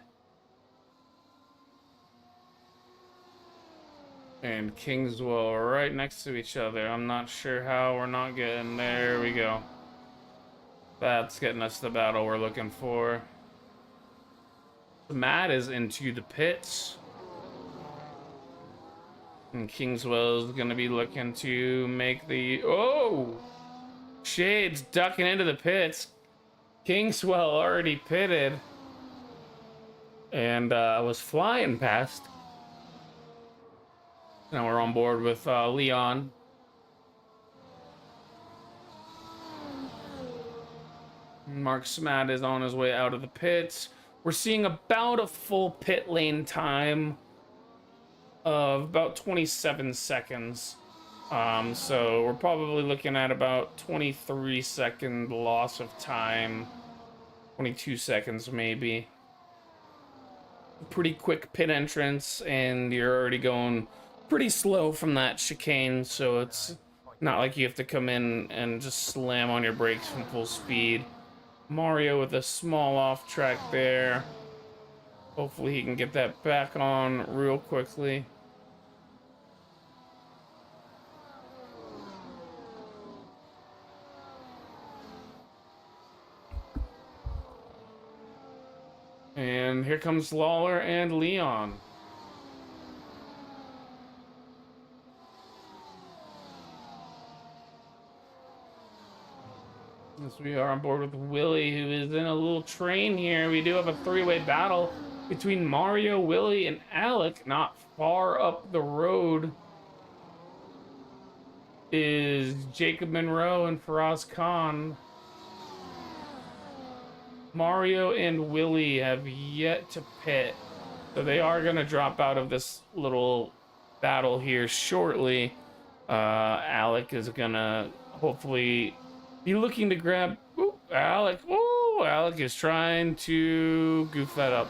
And Kingswell right next to each other. I'm not sure how we're not getting there. We go. That's getting us the battle we're looking for. Matt is into the pits. And Kingswell is going to be looking to make the... Oh! Shade's ducking into the pits. Kingswell already pitted. And was flying past. Now we're on board with Leon. Mark Smat is on his way out of the pits. We're seeing about a full pit lane time of about 27 seconds. So we're probably looking at about 23-second loss of time. 22 seconds maybe. Pretty quick pit entrance, and you're already going pretty slow from that chicane, so it's not like you have to come in and just slam on your brakes from full speed. Mario with a small off track there. Hopefully he can get that back on real quickly. And here comes Lawler and Leon. As we are on board with Willie, who is in a little train here. We do have a three-way battle between Mario, Willie, and Alec, not far up the road, is Jacob Monroe and Faraz Khan. Mario and Willie have yet to pit, so they are going to drop out of this little battle here shortly. Alec is going to hopefully be looking to grab... Ooh, Alec. Ooh, Alec is trying to goof that up.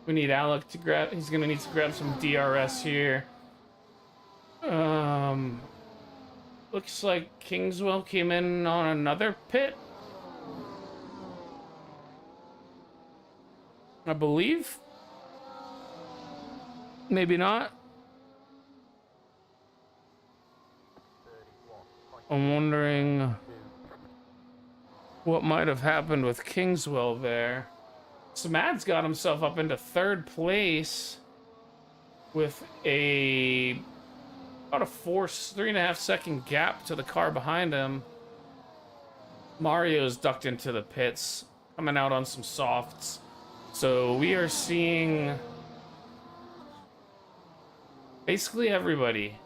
We need Alec to grab... He's going to need to grab some DRS here. Looks like Kingswell came in on another pit, I believe. Maybe not. I'm wondering what might have happened with Kingswell there. Smad's got himself up into third place with about a 3.5 second gap to the car behind him. Mario's ducked into the pits, coming out on some softs. So we are seeing basically everybody.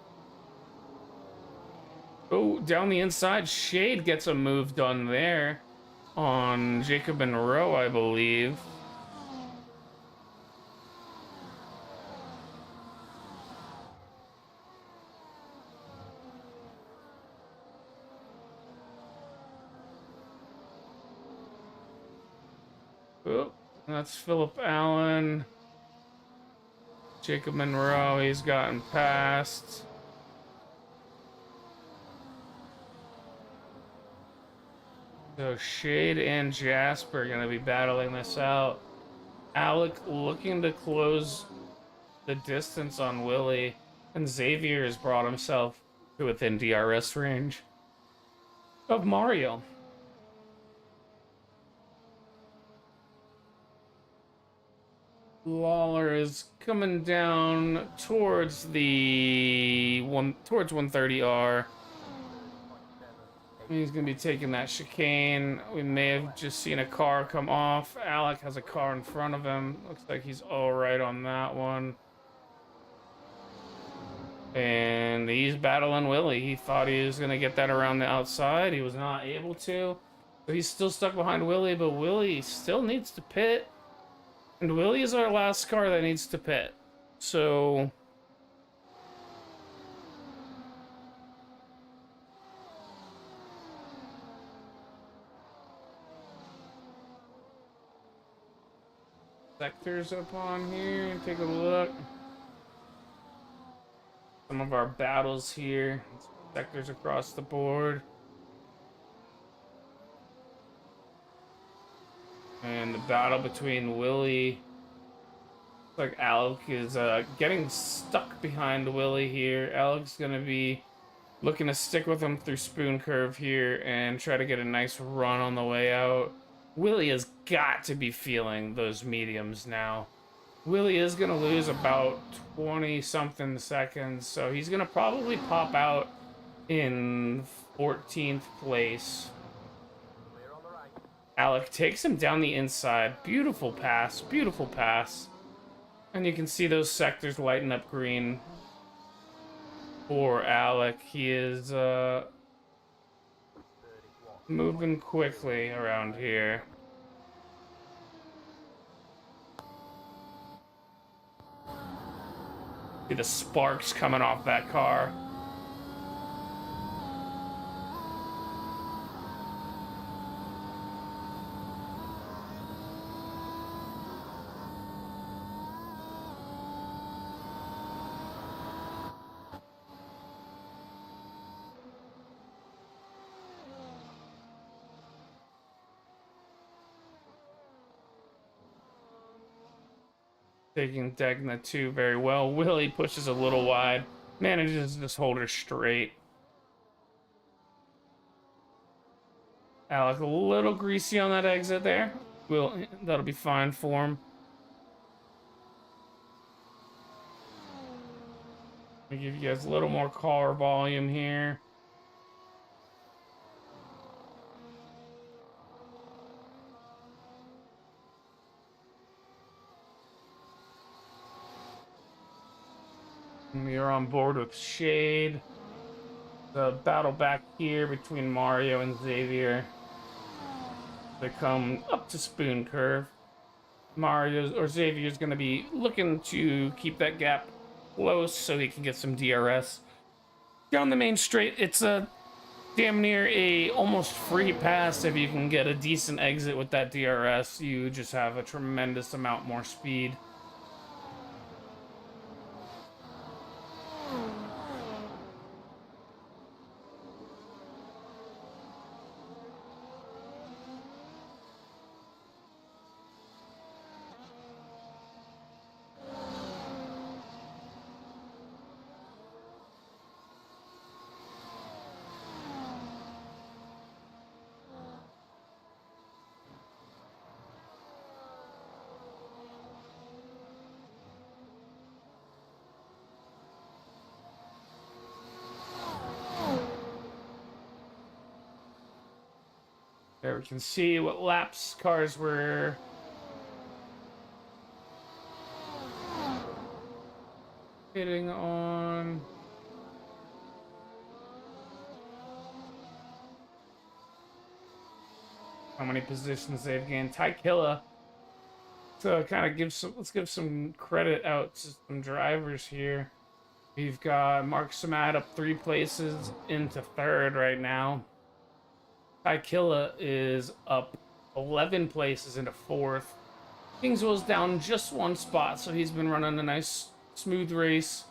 Oh, down the inside, Shade gets a move done there on Jacob Monroe, I believe. Oh, that's Philip Allen. Jacob Monroe, he's gotten past. So Shade and Jasper are going to be battling this out. Alec looking to close the distance on Willie. And Xavier has brought himself to within DRS range of Mario. Lawler is coming down towards towards 130R. He's gonna be taking that chicane. We may have just seen a car come off. Alec has a car in front of him. Looks like he's all right on that one. And he's battling Willie. He thought he was gonna get that around the outside. He was not able to. So he's still stuck behind Willie, but Willie still needs to pit. And Willie is our last car that needs to pit. So sectors up on here and take a look. Some of our battles here. Sectors across the board. And the battle between Willie. Looks like Alec is getting stuck behind Willie here. Alec's gonna be looking to stick with him through Spoon Curve here and try to get a nice run on the way out. Willie has got to be feeling those mediums now. Willie is gonna lose about 20-something seconds, so he's gonna probably pop out in 14th place. Alec takes him down the inside. Beautiful pass, beautiful pass. And you can see those sectors lighten up green for Alec. He is moving quickly around here. See the sparks coming off that car. Taking Degna 2 very well. Willie pushes a little wide. Manages to just hold her straight. Alec a little greasy on that exit there. That'll be fine for him. I'll give you guys a little more car volume here. We are on board with Shade. The battle back here between Mario and Xavier. They come up to Spoon Curve. Mario or Xavier's going to be looking to keep that gap close so he can get some DRS. Down the main straight, it's a damn near a almost free pass. If you can get a decent exit with that DRS, you just have a tremendous amount more speed. There we can see what laps cars were hitting on. How many positions they've gained. Tykilla. So kind of let's give some credit out to some drivers here. We've got Mark Samad up 3 places into 3rd right now. Tykilla is up 11 places into 4th. Kingswell's down just 1 spot, so he's been running a nice, smooth race,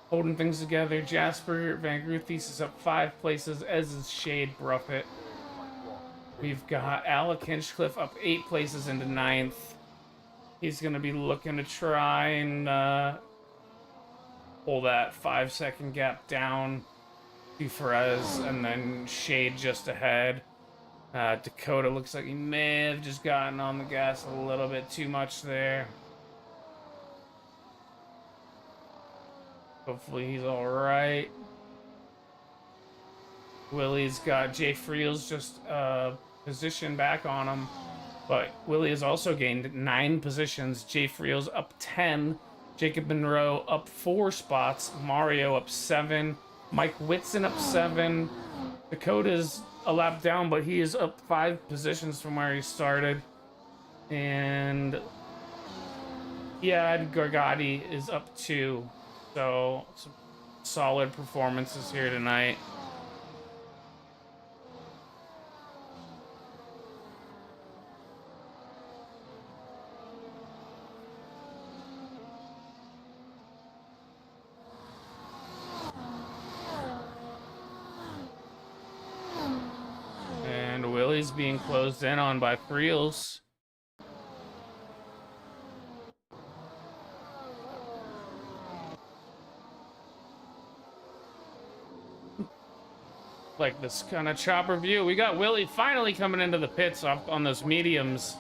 holding things together. Jasper Van Groothies is up 5 places, as is Shade Bruffett. We've got Alec Hinchcliffe up 8 places into 9th. He's going to be looking to try and pull that 5-second gap down to Perez, and then Shade just ahead. Dakota looks like he may have just gotten on the gas a little bit too much there. Hopefully he's all right. Willie's got Jay Friels just position back on him, but Willie has also gained 9 positions. Jay Friels up 10. Jacob Monroe up 4 spots. Mario up 7. Mike Whitson up 7. Dakota's a lap down, but he is up 5 positions from where he started. And Iad Gargadi is up 2. So some solid performances here tonight. Willie's being closed in on by Friels. Like this kind of chopper view. We got Willie finally coming into the pits off on those mediums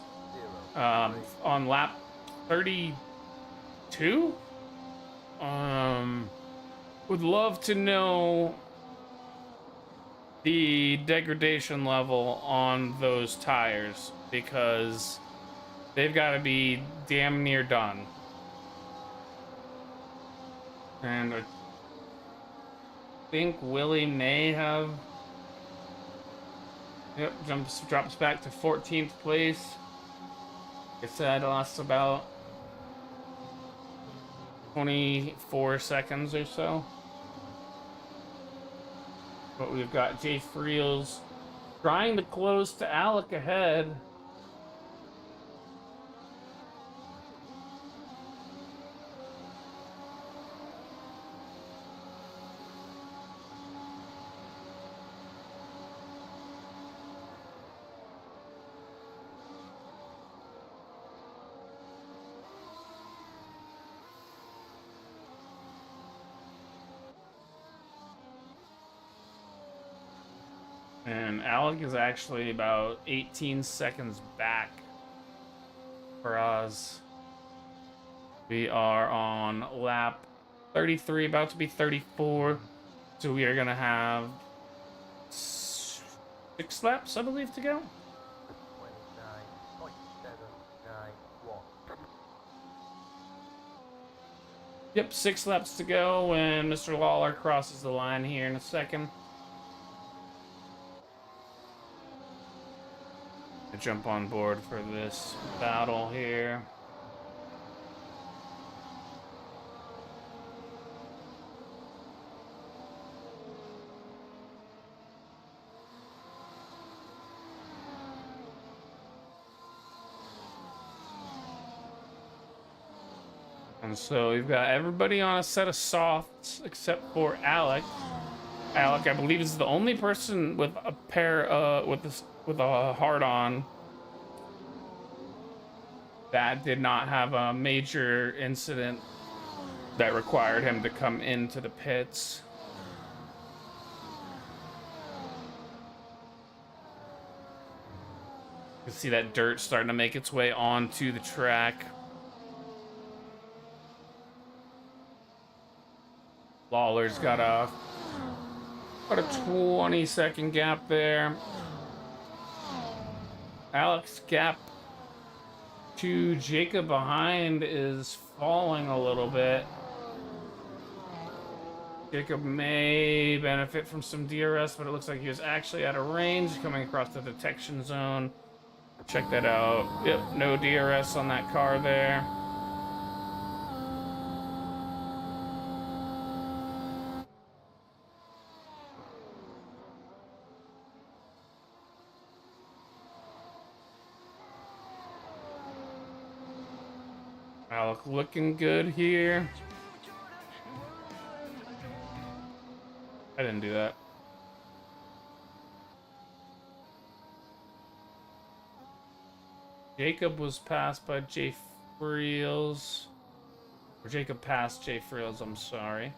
on lap 32. Would love to know the degradation level on those tires, because they've got to be damn near done. And I think Willie may have, yep, drops back to 14th place. Like I said, lost about 24 seconds or so. But we've got Jay Friels trying to close to Alec ahead. And Alec is actually about 18 seconds back for us. We are on lap 33, about to be 34. So we are going to have 6 laps, I believe, to go. Yep, 6 laps to go when Mr. Lawler crosses the line here in a second. I jump on board for this battle here. And so we've got everybody on a set of softs except for Alec. Alec, I believe, is the only person with a pair with a hard on that did not have a major incident that required him to come into the pits. You can see that dirt starting to make its way onto the track. Lawler's got a 20-second gap there. Alec's gap to Jacob behind is falling a little bit. Jacob may benefit from some DRS, but it looks like he was actually out of range coming across the detection zone. Check that out. Yep, no DRS on that car there. Alec looking good here. I didn't do that. Jacob was passed by Jay Friels. Or Jacob passed Jay Friels, I'm sorry.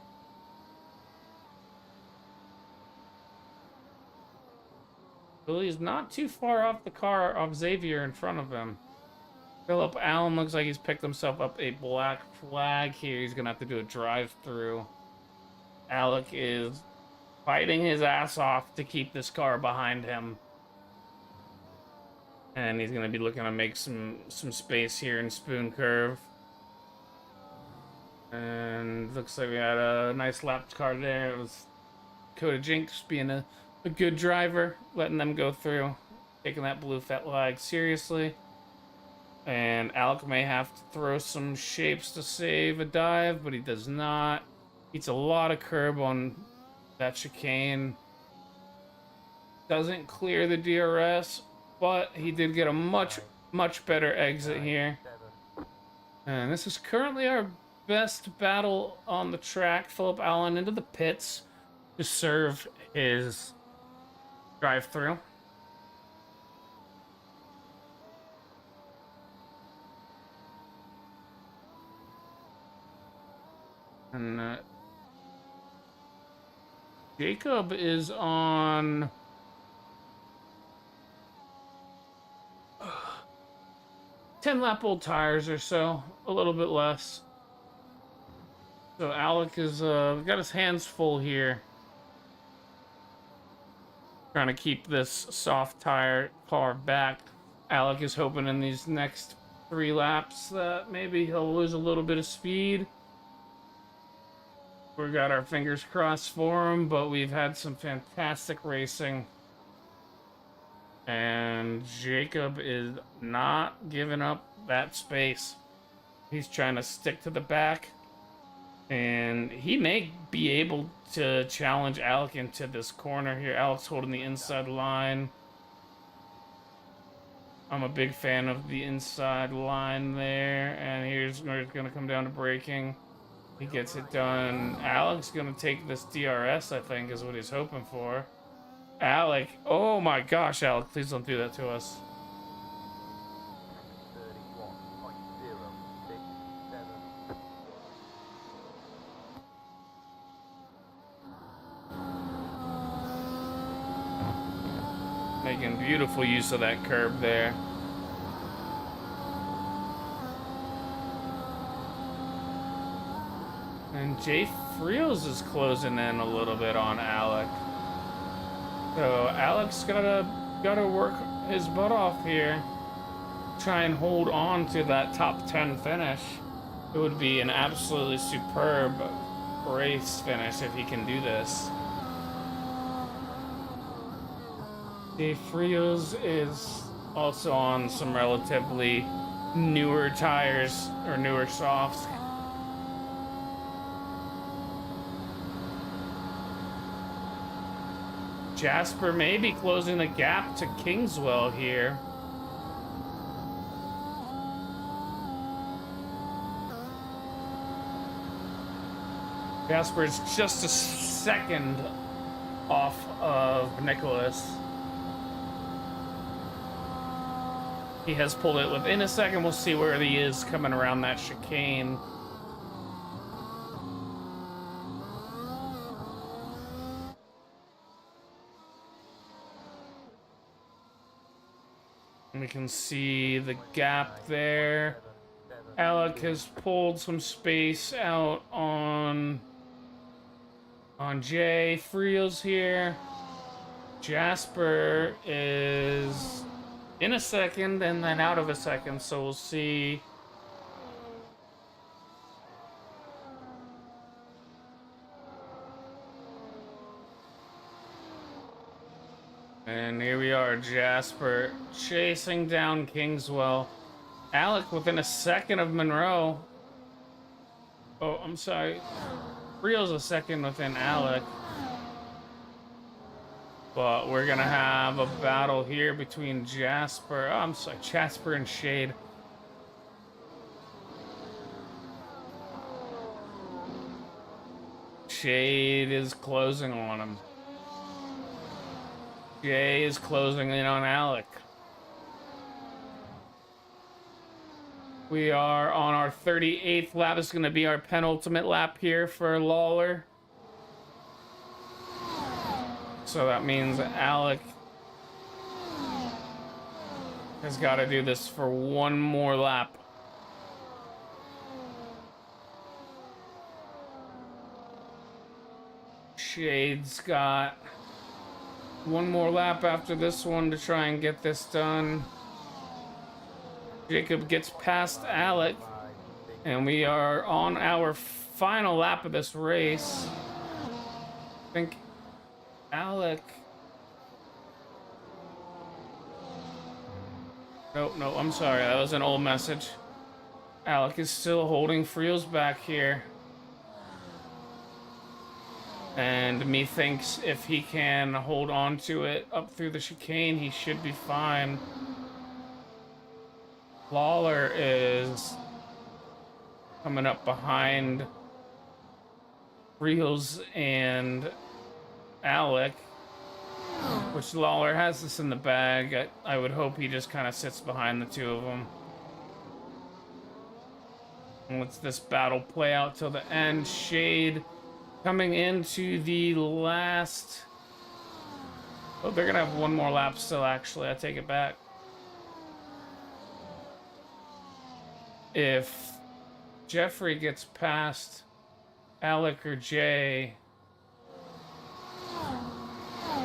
Billy's not too far off the car of Xavier in front of him. Philip Allen looks like he's picked himself up a black flag here. He's going to have to do a drive-through. Alec is fighting his ass off to keep this car behind him. And he's going to be looking to make some space here in Spoon Curve. And looks like we had a nice lap car there. It was Coda Jinx being a good driver, letting them go through, taking that blue flag seriously. And Alec may have to throw some shapes to save a dive, but he does not. Eats a lot of curb on that chicane. Doesn't clear the DRS, but he did get a much better exit here. And this is currently our best battle on the track. Philip Allen into the pits to serve his drive-through. And Jacob is on 10 lap old tires or so, a little bit less. So Alec is got his hands full here, trying to keep this soft tire car back. Alec is hoping in these next 3 laps that maybe he'll lose a little bit of speed. We got our fingers crossed for him, but we've had some fantastic racing. And Jacob is not giving up that space. He's trying to stick to the back. And he may be able to challenge Alec into this corner here. Alec's holding the inside line. I'm a big fan of the inside line there. And here's where it's going to come down to braking. He gets it done. Alec's going to take this DRS, I think, is what he's hoping for. Alec. Oh my gosh, Alec. Please don't do that to us. Making beautiful use of that curb there. And Jay Friels is closing in a little bit on Alec. So Alec's gotta work his butt off here. Try and hold on to that top 10 finish. It would be an absolutely superb race finish if he can do this. Dave Frios is also on some relatively newer tires, or newer softs. Jasper may be closing the gap to Kingswell here. Jasper's just a second off of Nicholas. He has pulled it within a second. We'll see where he is coming around that chicane. We can see the gap there. Alec has pulled some space out on Jay. Frios here. Jasper is in a second and then out of a second, so we'll see. And here we are, Jasper chasing down Kingswell. Alec within a second of Monroe. Oh, I'm sorry. Rio's a second within Alec. But we're gonna have a battle here between Jasper. Oh, I'm sorry, Jasper and Shade. Shade is closing on him. Jay is closing in on Alec. We are on our 38th lap. It's going to be our penultimate lap here for Lawler. So that means Alec has got to do this for one more lap. Shade's got one more lap after this one to try and get this done. Jacob gets past Alec, and we are on our final lap of this race. I think Alec... Nope, I'm sorry, that was an old message. Alec is still holding Frios back here. And methinks if he can hold on to it up through the chicane, he should be fine. Lawler is coming up behind Frios and Alec, which Lawler has this in the bag. I would hope he just kind of sits behind the two of them. And lets this battle play out till the end. Shade coming into the last... Oh, they're gonna have one more lap still, actually. I take it back. If Jeffrey gets past Alec or Jay,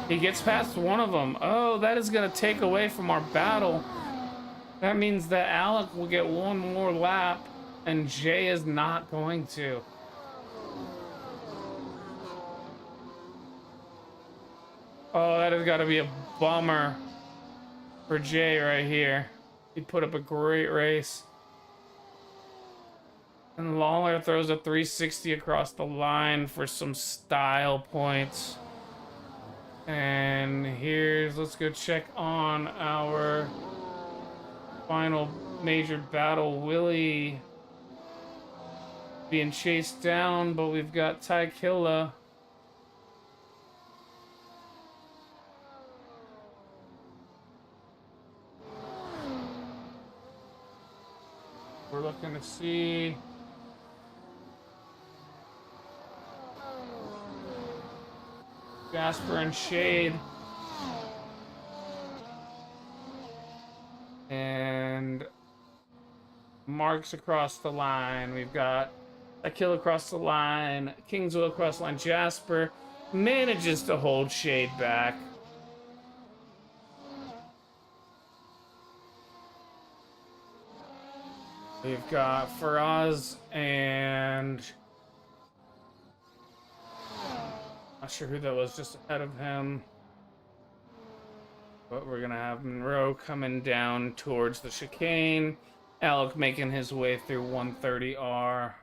he gets past one of them. Oh, that is gonna take away from our battle. That means that Alec will get one more lap and Jay is not going to. Oh, that has got to be a bummer for Jay right here. He put up a great race. And Lawler throws a 360 across the line for some style points. And let's go check on our final major battle. Willie being chased down, but we've got Ty Killa. We're looking to see Jasper and Shade. And Marks across the line. We've got Akil across the line. Kingswell across the line. Jasper manages to hold Shade back. We've got Faraz and not sure who that was just ahead of him. But we're gonna have Monroe coming down towards the chicane. Alec making his way through 130R.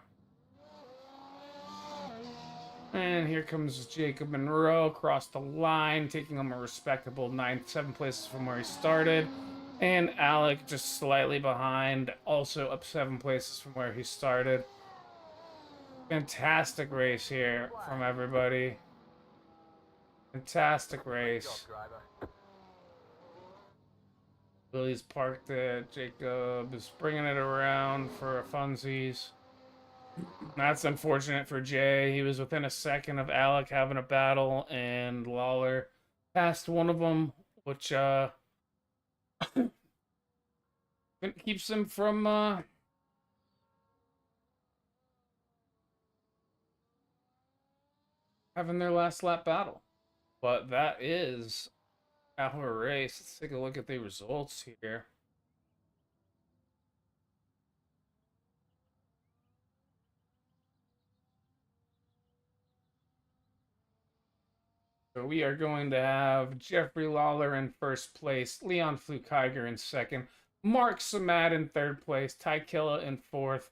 And here comes Jacob Monroe across the line, taking him a respectable 7 places from where he started. And Alec just slightly behind, also up 7 places from where he started. Fantastic race here from everybody. Fantastic race. Billy's parked it. Jacob is bringing it around for funsies. That's unfortunate for Jay. He was within a second of Alec having a battle, and Lawler passed one of them, which keeps him from having their last lap battle. But that is our race. Let's take a look at the results here. So we are going to have Jeffrey Lawler in first place, Leon Flukiger in second, Mark Samad in third place, Ty Killa in fourth,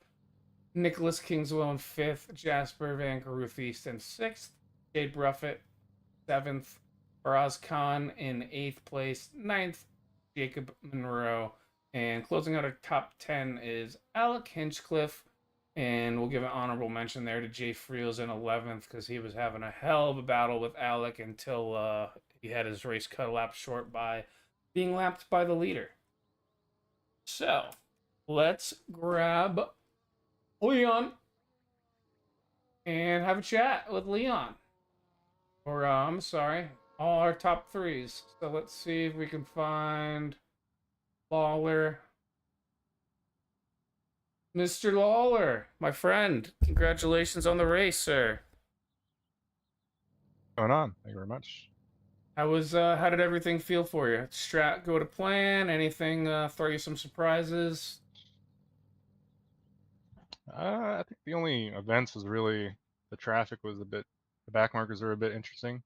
Nicholas Kingswell in fifth, Jasper Van Garuth in sixth, Jade Bruffett seventh, Faraz Khan in eighth place, ninth, Jacob Monroe, and closing out our top 10 is Alec Hinchcliffe. And we'll give an honorable mention there to Jay Friels in 11th because he was having a hell of a battle with Alec until he had his race cut a lap short by being lapped by the leader. So let's grab Leon and have a chat with Leon. Or, I'm sorry, all our top threes. So let's see if we can find Lawler. Mr. Lawler, my friend, congratulations on the race, sir. Going on? Thank you very much. How did everything feel for you? Strat go to plan? Anything throw you some surprises? I think the only events was really the traffic was a bit, the back markers were a bit interesting.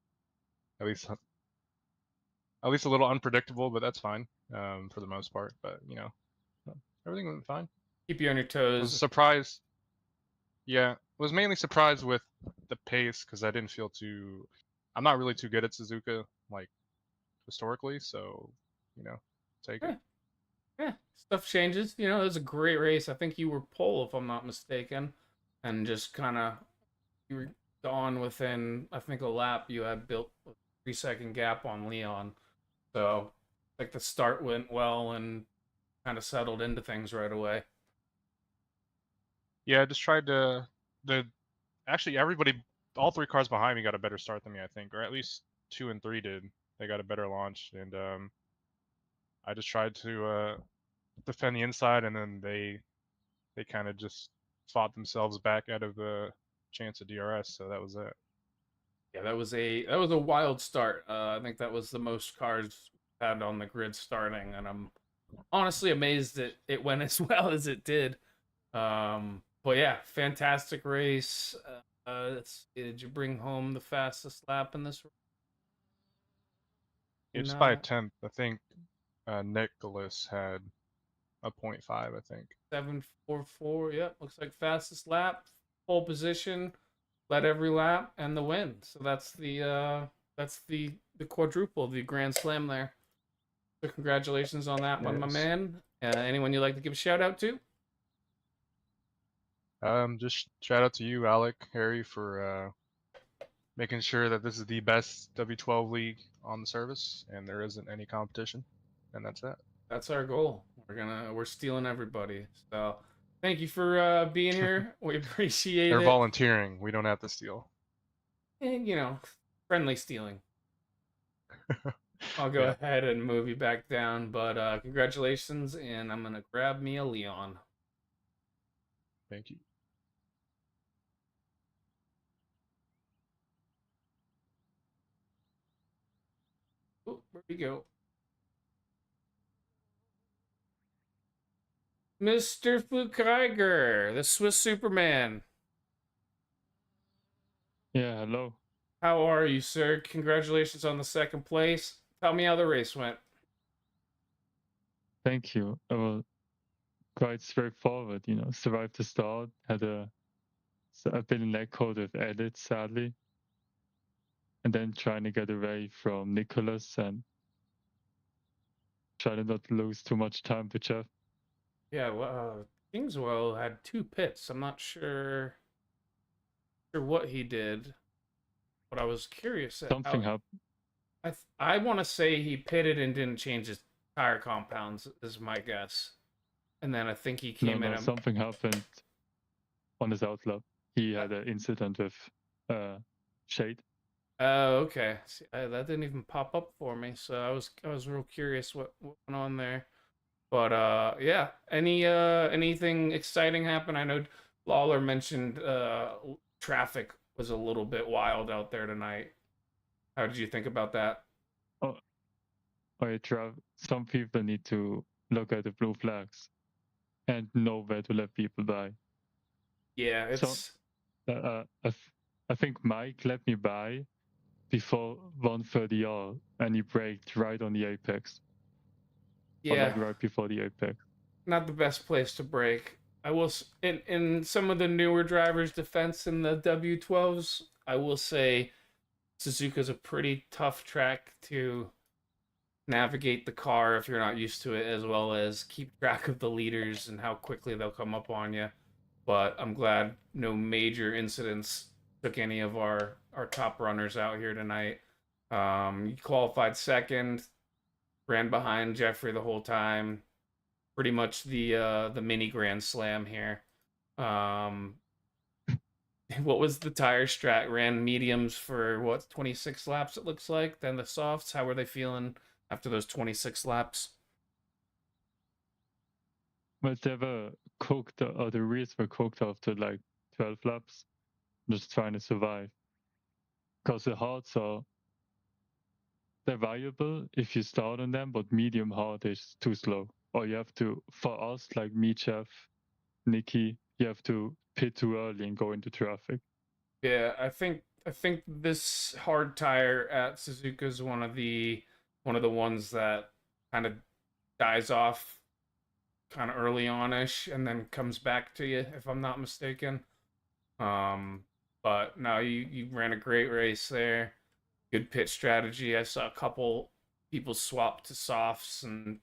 At least a little unpredictable, but that's fine for the most part. But you know, everything went fine. Keep you on your I toes. was surprised. Yeah, was mainly surprised with the pace because I didn't feel too. I'm not really too good at Suzuka like historically, so you know, take it. Yeah, stuff changes. You know, it was a great race. I think you were pole, if I'm not mistaken, and just kind of you were gone within, I think, a lap. You had built a 3-second gap on Leon, so like the start went well and kind of settled into things right away. Yeah, I just tried to the actually everybody, all 3 cars behind me got a better start than me, I think, or at least 2 and 3 did. They got a better launch, and I just tried to defend the inside, and then they kind of just fought themselves back out of the chance of DRS. So that was it. Yeah, that was a wild start. I think that was the most cars had on the grid starting, and I'm honestly amazed that it went as well as it did. But yeah, fantastic race. Did you bring home the fastest lap in this race? Yeah, just by a tenth. I think Nicholas had a 0.5, I think. 7:44. Yep, looks like fastest lap, pole position, led every lap, and the win. So that's the quadruple, the grand slam there. So congratulations on that one, my Yes. man. Anyone you'd like to give a shout out to? Just shout out to you, Alec, Harry, for making sure that this is the best W12 league on the service, and there isn't any competition, and that's it. That's our goal. We're stealing everybody. So thank you for being here. We appreciate They're it. volunteering. We don't have to steal. And friendly stealing. I'll go Yeah. ahead and move you back down, but congratulations, and I'm gonna grab me a Leon. Thank you. Oh, where'd we go? Mr. Flukeiger, the Swiss Superman. Yeah, hello. How are you, sir? Congratulations on the second place. Tell me how the race went. Thank you. Quite straightforward, survived the start, had a bit of neck hold with edit, sadly. And then trying to get away from Nicholas and try to not lose too much time to Jeff. Yeah, well, Kingswell had 2 pits. I'm not sure what he did, but I was curious at Something how. happened. I want to say he pitted and didn't change his tire compounds, is my guess. And then I think he came in. Something happened on his outlap. He had an incident with Shade. Oh, okay. See, that didn't even pop up for me, so I was real curious what went on there. But yeah. Anything exciting happen? I know Lawler mentioned traffic was a little bit wild out there tonight. How did you think about that? Some people need to look at the blue flags and know where to let people by. Yeah, it's I think Mike let me by before 130R and he braked right on the apex. Or yeah, like right before the apex. not the best place to break. I will in some of the newer drivers' defense in the W12s, I will say Suzuka's a pretty tough track to navigate the car if you're not used to it, as well as keep track of the leaders and how quickly they'll come up on you. But I'm glad no major incidents took any of our top runners out here tonight. You qualified second, ran behind Jeffrey the whole time. Pretty much the mini Grand Slam here. What was the tire strat? Ran mediums for what, 26 laps it looks like. Then the softs. How were they feeling after those 26 laps? But they were cooked, or the rears were cooked after like 12 laps, just trying to survive. Because the hards they're viable if you start on them, but medium hard is too slow. Or you have to, for us, like me, Jeff, Nikki, you have to pit too early and go into traffic. Yeah, I think this hard tire at Suzuka is one of the ones that kind of dies off kind of early on-ish and then comes back to you if I'm not mistaken. But no, you ran a great race there. Good pit strategy. I saw a couple people swap to softs and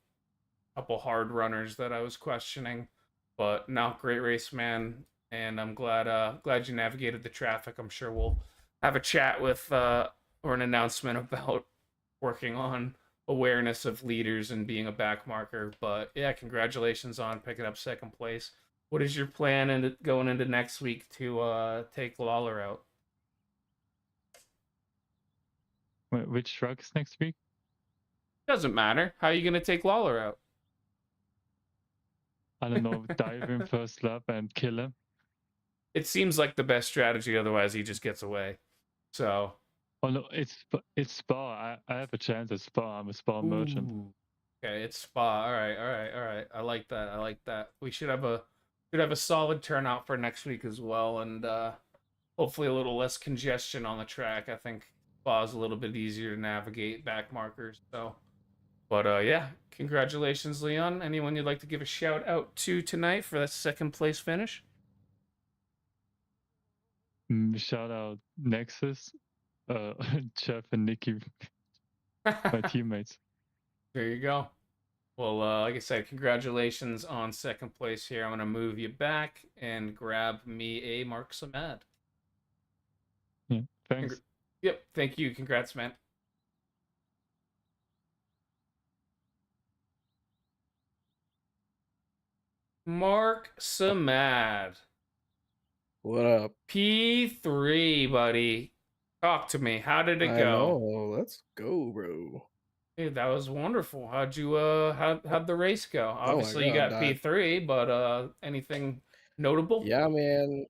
a couple hard runners that I was questioning. But no, great race, man. And I'm glad you navigated the traffic. I'm sure we'll have a chat with or an announcement about working on awareness of leaders and being a back marker. But yeah, congratulations on picking up second place. What is your plan going into next week to take Lawler out? Which track is next week? Doesn't matter. How are you gonna take Lawler out? I don't know, dive in first lap and kill him. It seems like the best strategy. Otherwise, he just gets away. So. Oh no, it's Spa. I have a chance at Spa. I'm a Spa merchant. Okay, it's Spa. All right, all right, all right. I like that. I like that. We should have a solid turnout for next week as well, and hopefully a little less congestion on the track. I think Spa is a little bit easier to navigate back markers. So, but yeah, congratulations, Leon. Anyone you'd like to give a shout out to tonight for that second place finish? Shout out Nexus, Jeff and Nikki, my teammates. There you go. Well, like I said, congratulations on second place here. I'm going to move you back and grab me a Mark Samad. Yeah, thanks. Yep, thank you. Congrats, man. Mark Samad. What up? P3, buddy. Talk to me. How did it I go? know. Let's go, bro. Dude, that was wonderful. How'd the race go? Oh my Obviously, you God, got P3, but anything notable? Yeah, man.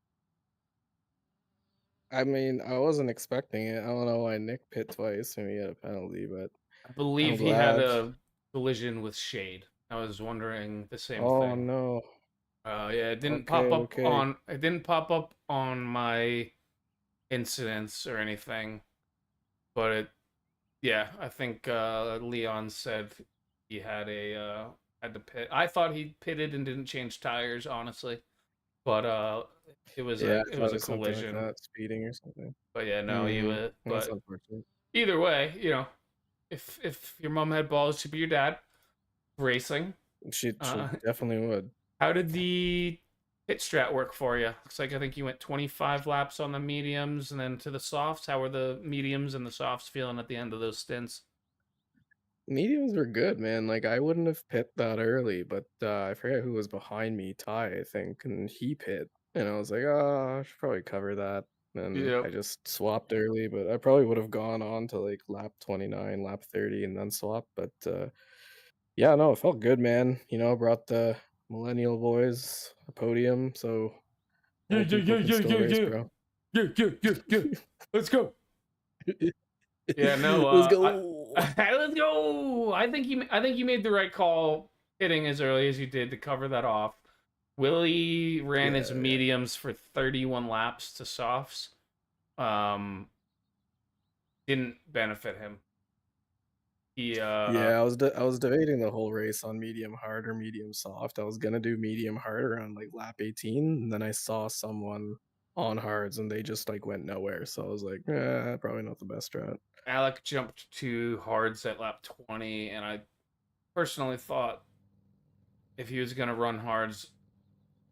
I mean, I wasn't expecting it. I don't know why Nick pit twice and we had a penalty, but I believe I'm he had glad. a collision with Shade. I was wondering the same Oh thing. no. Yeah, it didn't Okay, pop up okay. on. It didn't pop up on my incidents or anything, but it. Yeah, I think Leon said he had had to pit. I thought he pitted and didn't change tires, honestly, but it was Yeah, it I thought was it a was something like collision. that, speeding or something. But yeah, no, he was. That's But unfortunate. either way, if your mom had balls, she'd be your dad. Racing. She Uh, definitely would. how did the pit strat work for you? Looks like I think you went 25 laps on the mediums and then to the softs. How were the mediums and the softs feeling at the end of those stints? Mediums were good, man. Like I wouldn't have pit that early, but I forget who was behind me, Ty, I think, and he pit. And I was like, oh, I should probably cover that. And I Yep. just swapped early, but I probably would have gone on to like lap 29, lap 30, and then swap. But yeah, no, it felt good, man. Brought the millennial boys a podium, so Yeah, old yeah, people yeah, can yeah, still yeah, race, yeah. bro. Yeah, yeah, yeah, yeah. Let's go. Yeah, no, Let's go. let's go. I think you made the right call hitting as early as you did to cover that off. Willie ran his Yeah. mediums for 31 laps to softs. Didn't benefit him. He Yeah, I was debating the whole race on medium hard or medium soft. I was gonna do medium hard around like lap 18, and then I saw someone on hards and they just like went nowhere. So I was like, probably not the best strat. Alec jumped to hards at lap 20, and I personally thought if he was gonna run hards,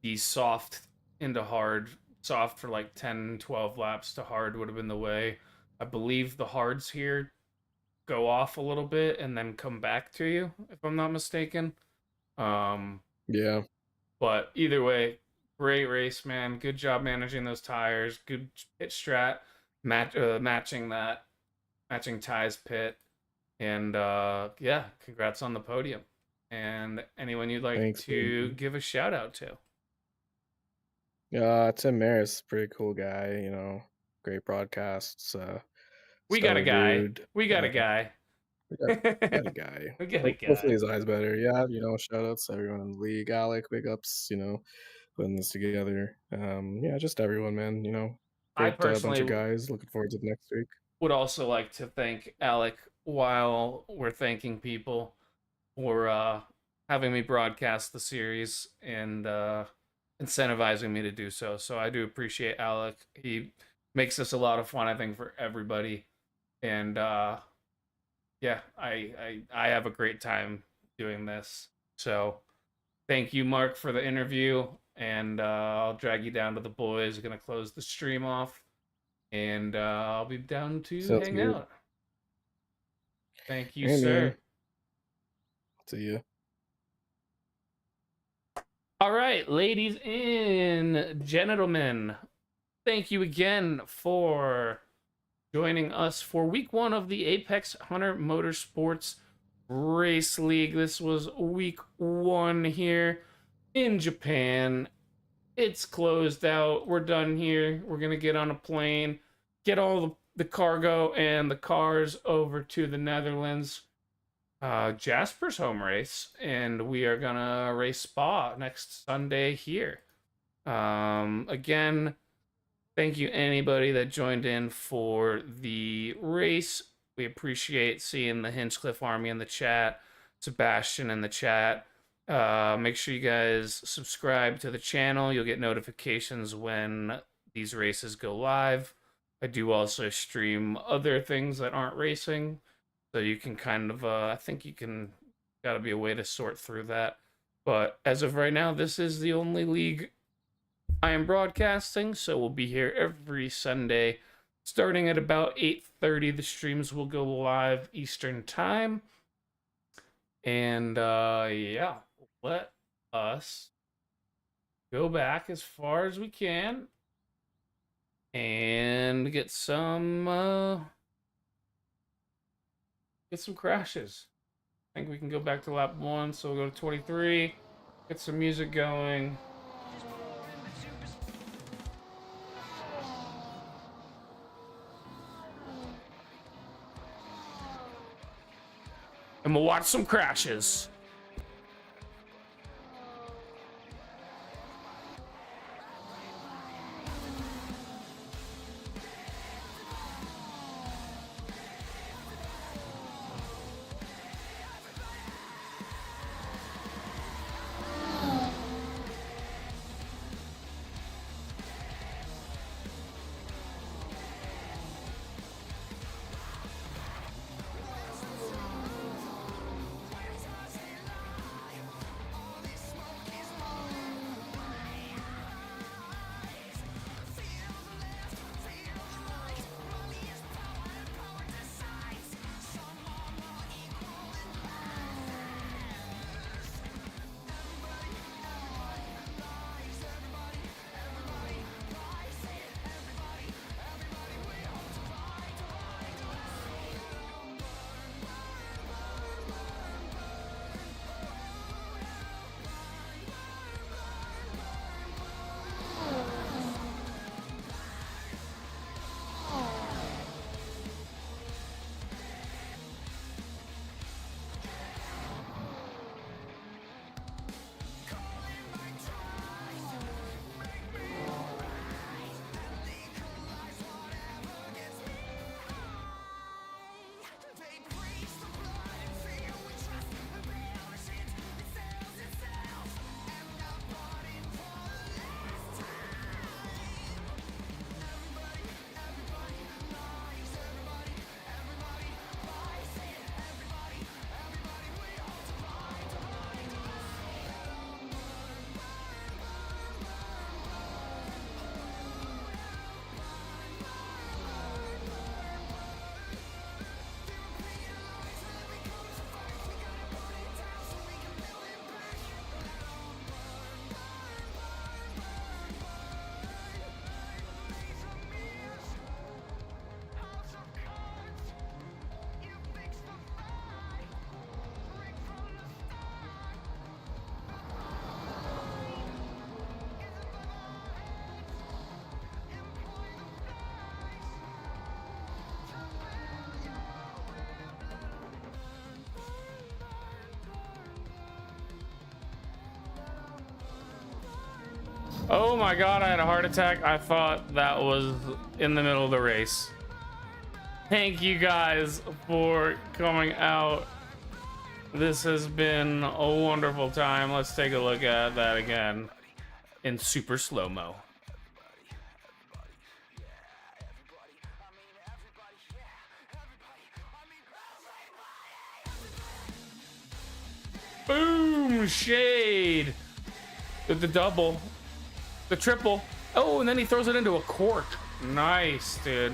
the soft into hard, soft for like 10, 12 laps to hard would have been the way. I believe the hards here go off a little bit and then come back to you, if I'm not mistaken. Yeah, But either way, great race, man. Good job managing those tires. Good pit strat, matching that, matching Ty's pit, and yeah, congrats on the podium. And anyone you'd like thanks. to Man. give a shout out to? Tim Maris, pretty cool guy. Great broadcasts. We got a Stellar guy. dude. We got a guy. We we got a guy. got a Hopefully guy. his eyes better. Yeah, shout outs to everyone in the league. Alec, big ups. Putting this together. Yeah, just everyone, man. I Great bunch personally of guys. Looking forward to next week. would also like to thank Alec while we're thanking people for having me broadcast the series and incentivizing me to do so. So I do appreciate Alec. He makes this a lot of fun, I think, for everybody. And yeah, I have a great time doing this. So thank you, Mark, for the interview. And I'll drag you down to the boys. Gonna close the stream off, and I'll be down to Sounds hang good. out. Thank you, Hey, sir. man. See ya. All right, ladies and gentlemen, thank you again for joining us for week 1 of the Apex Hunter Motorsports Race League. This was week 1 here in Japan. It's closed out. We're done here. We're gonna get on a plane, get all the cargo and the cars over to the Netherlands. Jasper's home race, and we are gonna race Spa next Sunday here. Again, thank you anybody that joined in for the race. We appreciate seeing the Hinchcliffe Army in the chat, Sebastian in the chat. Make sure you guys subscribe to the channel. You'll get notifications when these races go live. I do also stream other things that aren't racing, so you can kind of I think you can gotta be a way to sort through that. But as of right now, this is the only league I am broadcasting, so we'll be here every Sunday starting at about 8:30. The streams will go live Eastern time. And yeah, let us go back as far as we can and get some crashes. I think we can go back to lap 1, so we'll go to 23, get some music going. And we'll watch some crashes. Oh my god, I had a heart attack. I thought that was in the middle of the race. Thank you guys for coming out. This has been a wonderful time. Let's take a look at that again in super slow-mo. Boom! Shade! With the double. The triple. Oh, and then he throws it into a cork. Nice, dude.